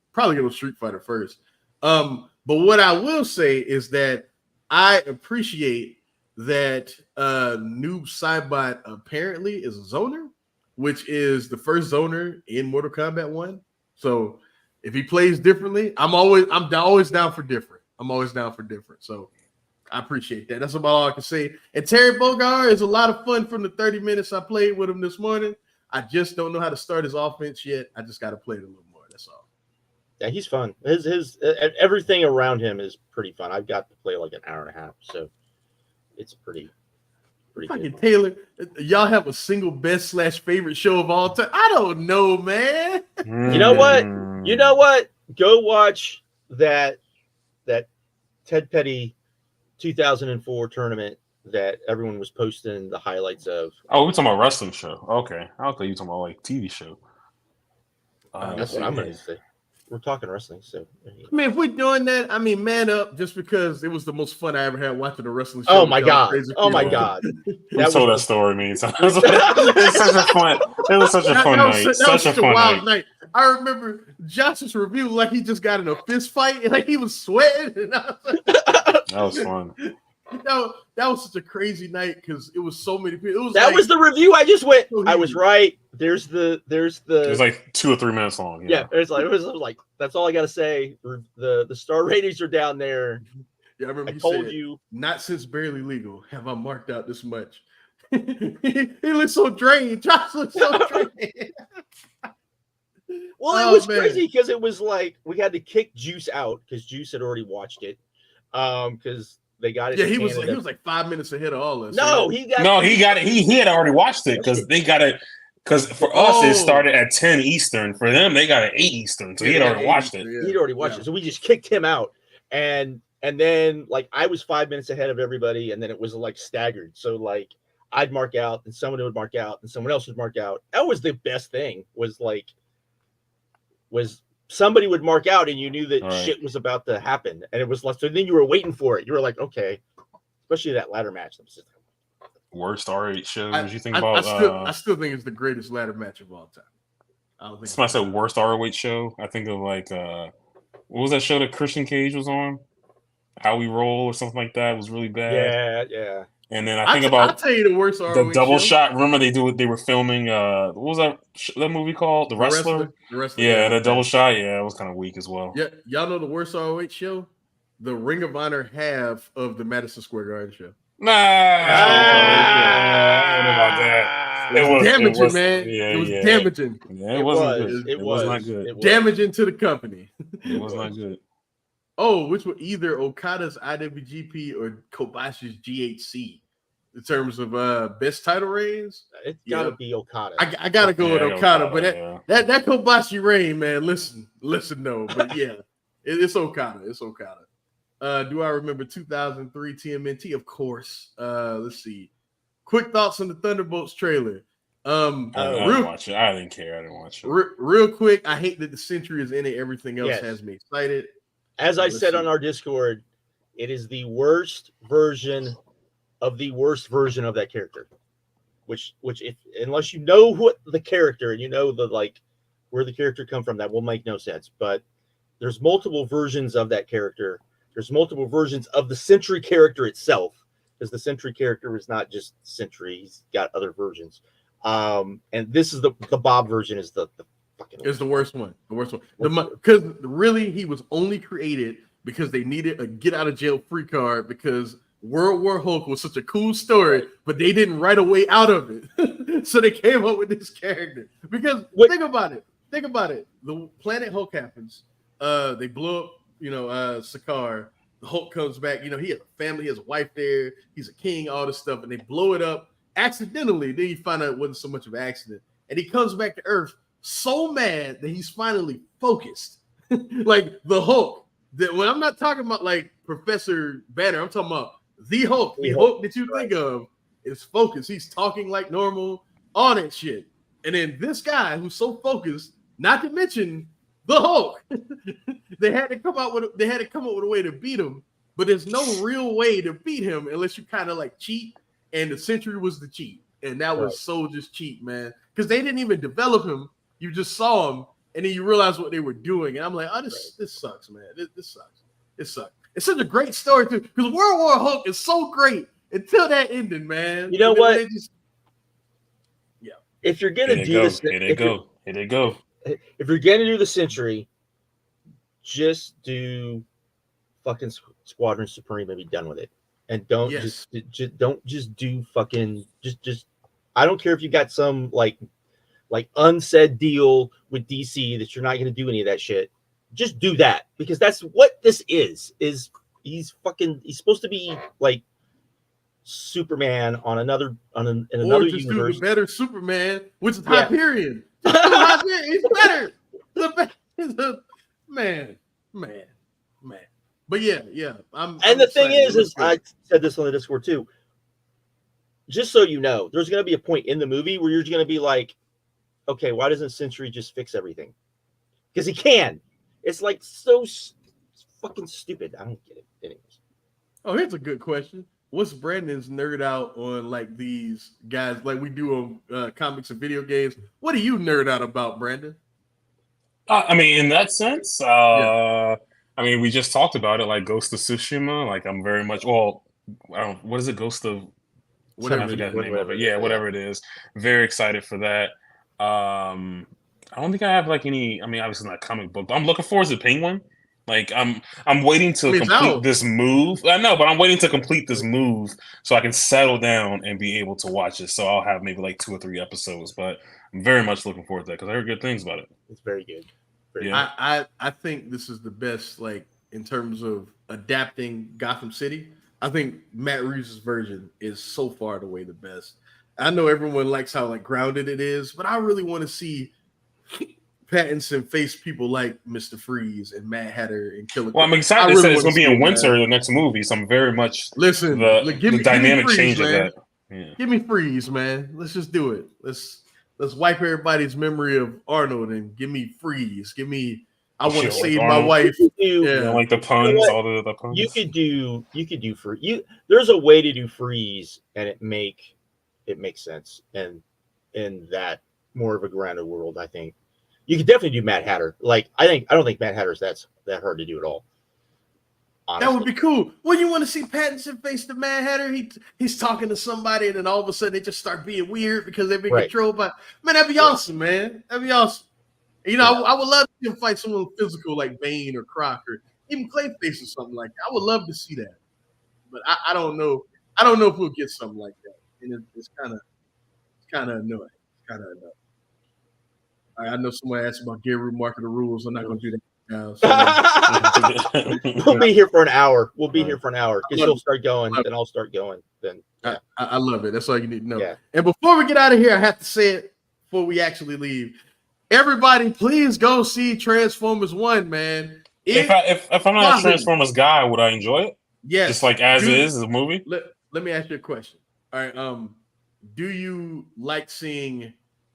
Street Fighter first. But what I will say is that I appreciate that Noob Saibot apparently is a zoner, which is the first zoner in Mortal Kombat 1. So if he plays differently, I'm always down for different. I'm always down for different. So I appreciate that. That's about all I can say. And Terry Bogard is a lot of fun from the 30 minutes I played with him this morning. I just don't know how to start his offense yet. I just got to play it a little more. That's all. Yeah, he's fun. His everything around him is pretty fun. I've got to play like an hour and a half, so it's pretty Fucking good. Taylor, y'all have a single best / favorite show of all time? I don't know, man. You know what? You know what? Go watch that Ted Petty 2004 tournament that everyone was posting the highlights of. Oh, we're talking about wrestling show. Okay, I thought you were talking about like TV show. That's what I'm going to say. We're talking wrestling, so. I mean, if we're doing that, I mean, man up, just because it was the most fun I ever had watching a wrestling Oh show. my god! Oh my god! We told that story many times. It was such a fun. It was such a fun night. Such a fun wild night. I remember Josh's review like he just got in a fist fight and like he was sweating. And I was like, that was fun. That was such a crazy night because it was so many people. That was the review. I just went. I was right. There's the. It was like 2 or 3 minutes long. Yeah, it was like that's all I got to say. The star ratings are down there. Yeah, I remember. I told you. Not since Barely Legal have I marked out this much. he looks so drained. Josh looks so drained. Well, it was crazy because it was like we had to kick Juice out because Juice had already watched it. Because they got it. Yeah, he was like 5 minutes ahead of all of us. No, he got it. He had already watched it because they got it. Because for us, it started at 10 Eastern. For them, they got it 8 Eastern. So he had already watched it. He'd already watched it. So we just kicked him out. And then like I was 5 minutes ahead of everybody, and then it was like staggered. So like I'd mark out, and someone would mark out, and someone else would mark out. That was the best thing. Was somebody would mark out, and you knew that shit was about to happen, and it was like so. Then you were waiting for it. You were like, okay, especially that ladder match. Worst R8 shows you think about? I still think it's the greatest ladder match of all time. I don't think somebody said worst ROH show. I think of like what was that show that Christian Cage was on? How We Roll or something like that. It was really bad. Yeah. And then I think about I'll tell you the worst ROH the double show. shot. Remember they were filming what was that movie called? The Wrestler? The Wrestler. Yeah, the double shot. Yeah, it was kind of weak as well. Yeah, y'all know the worst ROH show? The Ring of Honor half of the Madison Square Garden show. Nah, I don't know about that. It was damaging, man. Yeah, it was damaging. Yeah, it wasn't good. It was not good. It was damaging to the company. It was not good. Oh, which were either Okada's IWGP or Kobashi's GHC in terms of best title reigns. It's gotta be Okada. I gotta go with Okada, but that Kobashi reign, man. Listen, no, but yeah, it's Okada. It's Okada. Do I remember 2003 TMNT? Of course. Let's see. Quick thoughts on the Thunderbolts trailer. I didn't watch it. I didn't care. I didn't watch it. Real quick, I hate that the Century is in it. Everything else has me excited. As I said on our Discord, it is the worst version of the worst version of that character. Which if unless you know what the character and you know the like where the character come from, that will make no sense. But there's multiple versions of that character. There's multiple versions of the Sentry character itself, because the Sentry character is not just Sentry; he's got other versions. And this is the Bob version is the fucking it's the worst one. The worst one. Because really, he was only created because they needed a get out of jail free card because World War Hulk was such a cool story, but they didn't write a way out of it, so they came up with this character. Because think about it. The planet Hulk happens. They blow up. Sakaar, the Hulk comes back. He has a family, he has a wife there. He's a king, all this stuff, and they blow it up accidentally. Then you find out it wasn't so much of an accident. And he comes back to Earth so mad that he's finally focused. Like the Hulk. When I'm not talking about like Professor Banner, I'm talking about the Hulk. The Hulk that you think of is focused. He's talking like normal, all that shit. And then this guy who's so focused, not to mention the Hulk. They had to come up with a way to beat him, but there's no real way to beat him unless you kind of like cheat, and the Sentry was the cheat. and that was so just cheap, man. Because they didn't even develop him. You just saw him, and then you realize what they were doing. And I'm like, oh, this sucks, man. This sucks. It sucks. It's such a great story too, because World War Hulk is so great until that ending, man. You know what? If you're gonna do this, here they go. If you're gonna do the Century, just do fucking Squadron Supreme and be done with it, and don't just do fucking just. I don't care if you got some like unsaid deal with DC that you're not gonna do any of that shit. Just do that, because that's what this is he's supposed to be like Superman on another universe. Do the better Superman, which is Hyperion. He's better. Man. But yeah. The thing is I said this on the Discord too. Just so you know, there's going to be a point in the movie where you're going to be like, okay, why doesn't Century just fix everything? Because he can. It's like so fucking stupid. I don't get it. Anyways. Oh, here's a good question. What's Brandon's nerd out on like these guys like we do on comics and video games? What do you nerd out about, Brandon? I mean, in that sense, I mean, we just talked about it, like Ghost of Tsushima. Like, I'm very much what is it, Ghost of whatever? I forgot the name of it. Yeah, whatever it is. Very excited for that. I don't think I have like any. I mean, obviously not a comic book, but I'm looking forward to Penguin. Like I'm waiting to complete this move. I know, but I'm waiting to complete this move so I can settle down and be able to watch it. So I'll have maybe like 2 or 3 episodes, but I'm very much looking forward to that because I heard good things about it. It's very good. I think this is the best, like in terms of adapting Gotham City. I think Matt Reeves' version is so far the way the best. I know everyone likes how like grounded it is, but I really want to see Pattinson face people like Mr. Freeze and Mad Hatter and Killer. Well, I'm excited. They said it's going to be in winter, the next movie, so I'm very much the dynamic change of that. Yeah. Give me Freeze, man. Let's just do it. Let's wipe everybody's memory of Arnold and give me Freeze. Give me. I want to save my wife. Like the puns, all the puns. You could do Freeze. There's a way to do Freeze, and it makes sense, and in that more of a grounded world, I think. You could definitely do Mad Hatter. Like I don't think Mad Hatter's that hard to do at all. Honestly. That would be cool. Well, you want to see Pattinson face the Mad Hatter? He's talking to somebody, and then all of a sudden they just start being weird because they've been controlled by. Man, that'd be awesome, man. That'd be awesome. You know, I would love to see him fight someone physical like Bane or Croc or even Clayface or something like that. I would love to see that, but I don't know. I don't know if we'll get something like that, and it's kind of annoying. It's kind of annoying. I know somebody asked about Gary marking the rules. I'm not going to do that now. So. We'll be here for an hour. Because you'll start going, then I'll start going. Then I love it. That's all you need to know. Yeah. And before we get out of here, I have to say it before we actually leave. Everybody, please go see Transformers 1, man. If I'm not a Transformers guy, would I enjoy it? Yes. Just like as a movie? Let me ask you a question. All right. Do you like seeing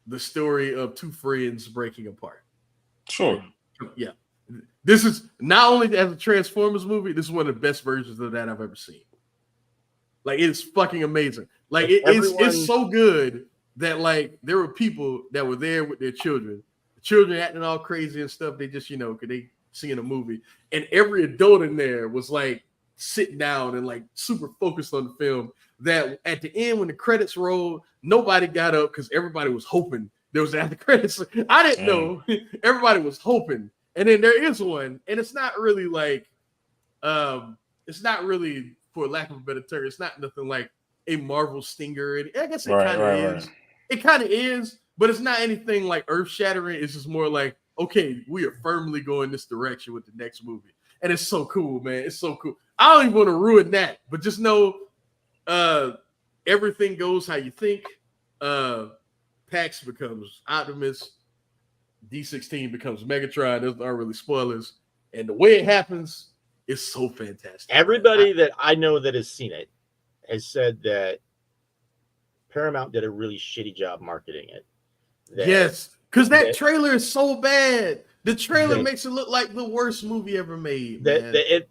the story of two friends breaking apart? Sure. Yeah. This is not only as a Transformers movie, this is one of the best versions of that I've ever seen. Like, it's fucking amazing. Like, it's so good that, like, there were people that were there with their children. The children acting all crazy and stuff. They just, could they see in a movie? And every adult in there was, like, sitting down and, like, super focused on the film. That at the end, when the credits rolled, nobody got up because everybody was hoping there was after credits. I didn't know. Everybody was hoping. And then there is one, and it's not really like, it's not really, for lack of a better term, it's not nothing like a Marvel stinger. I guess it kind of is. Right. It kind of is, but it's not anything like earth-shattering. It's just more like, okay, we are firmly going this direction with the next movie. And it's so cool, man. It's so cool. I don't even want to ruin that, but just know everything goes how you think. Pax becomes Optimus. D16 becomes Megatron. Those aren't really spoilers. And the way it happens is so fantastic. Everybody that I know that has seen it has said that Paramount did a really shitty job marketing it. Yes, because that trailer is so bad. The trailer makes it look like the worst movie ever made. It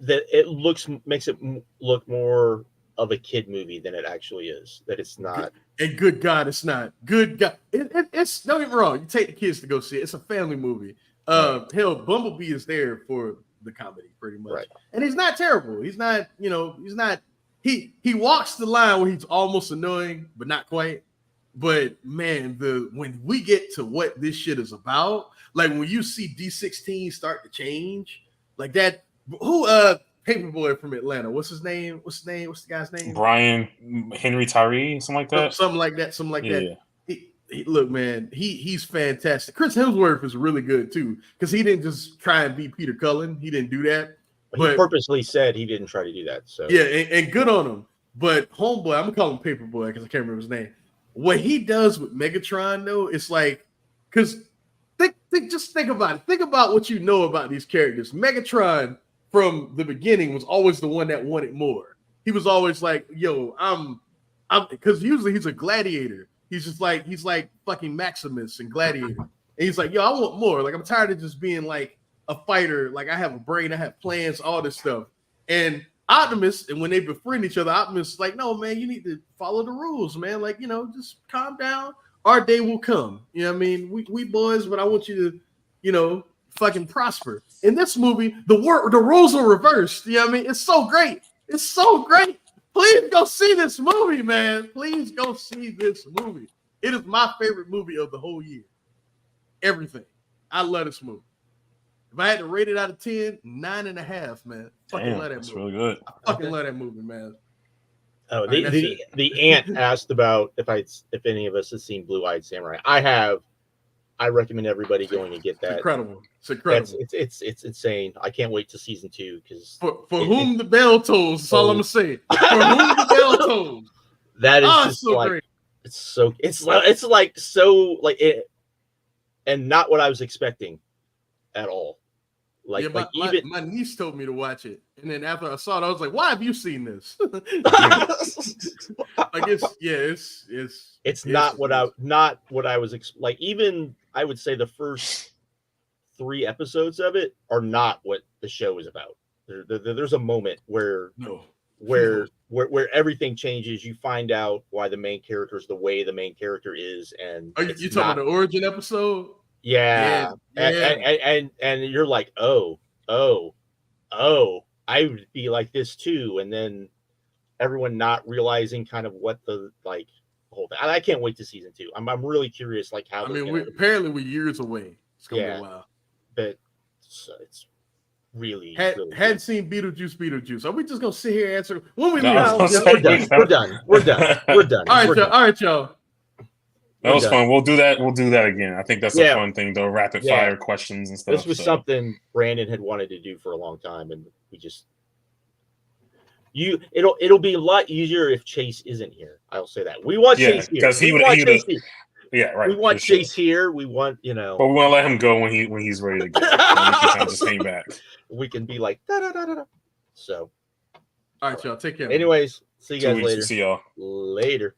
makes it look more of a kid movie than it actually is. That it's not. And good God, it's not. Good God, it's don't get me wrong. You take the kids to go see it. It's a family movie. Hell, Bumblebee is there for the comedy, pretty much, Right. and he's not terrible. He's not, he's not. He walks the line where he's almost annoying, but not quite. But man, when we get to what this shit is about, like when you see D16 start to change, like that. Who Paperboy from Atlanta? What's his name? What's the guy's name? Brian Henry Tyree, something like that. Something like that. Look, man, he's fantastic. Chris Hemsworth is really good too, because he didn't just try and be Peter Cullen. He didn't do that. But he purposely said he didn't try to do that. So yeah, and good on him. But Homeboy, I'm gonna call him Paperboy because I can't remember his name. What he does with Megatron, though, it's like, because just think about it. Think about what you know about these characters. Megatron from the beginning was always the one that wanted more. He was always like, yo, I'm because usually he's a gladiator. He's like fucking Maximus and Gladiator. And he's like, yo, I want more. Like, I'm tired of just being like a fighter. Like, I have a brain, I have plans, all this stuff. And Optimus, and when they befriend each other, Optimus is like, no, man, you need to follow the rules, man. Like, just calm down. Our day will come. You know what I mean? We boys, but I want you to, fucking prosper. In this movie, the roles are reversed. You know what I mean? It's so great. It's so great. Please go see this movie, man. Please go see this movie. It is my favorite movie of the whole year. Everything. I love this movie. If I had to rate it out of 10, 9.5, man. Fucking love that movie. That's really good. I fucking love that movie, man. Oh, the aunt asked about if any of us has seen Blue Eyed Samurai. I have. I recommend everybody going and get that. It's incredible. It's insane. I can't wait to season 2 because for whom the bell tolls. That's all I'm gonna say. For whom the bell tolls. That is just so like great. It's like so like it, and not what I was expecting at all. Like, yeah, my niece told me to watch it, and then after I saw it, I was like, "Why have you seen this?" It's not what I was like. Even I would say the first 3 episodes of it are not what the show is about. There's a moment where everything changes. You find out why the main character is the way the main character is, and are you talking about the origin episode? Yeah. And you're like, oh, I would be like this too, and then everyone not realizing kind of what the like whole thing. I can't wait to season 2. I'm really curious, like how. I mean, apparently we're years away. It's gonna be a while, but it's really hadn't seen Beetlejuice. Are we just gonna sit here and answer when we leave? We're done. All right, y'all. That was fun. We'll do that again. I think that's a fun thing, though. Rapid fire questions and stuff. This was something Brandon had wanted to do for a long time, and we just it'll be a lot easier if Chase isn't here. I'll say that. We want Chase here. Because he would yeah, right. We want Chase here. We want, But we want to let him go when he's ready to go. We can kind of just hang back. We can be like da da da da. So all right, y'all. Take care. Anyways, see you guys later. See y'all later.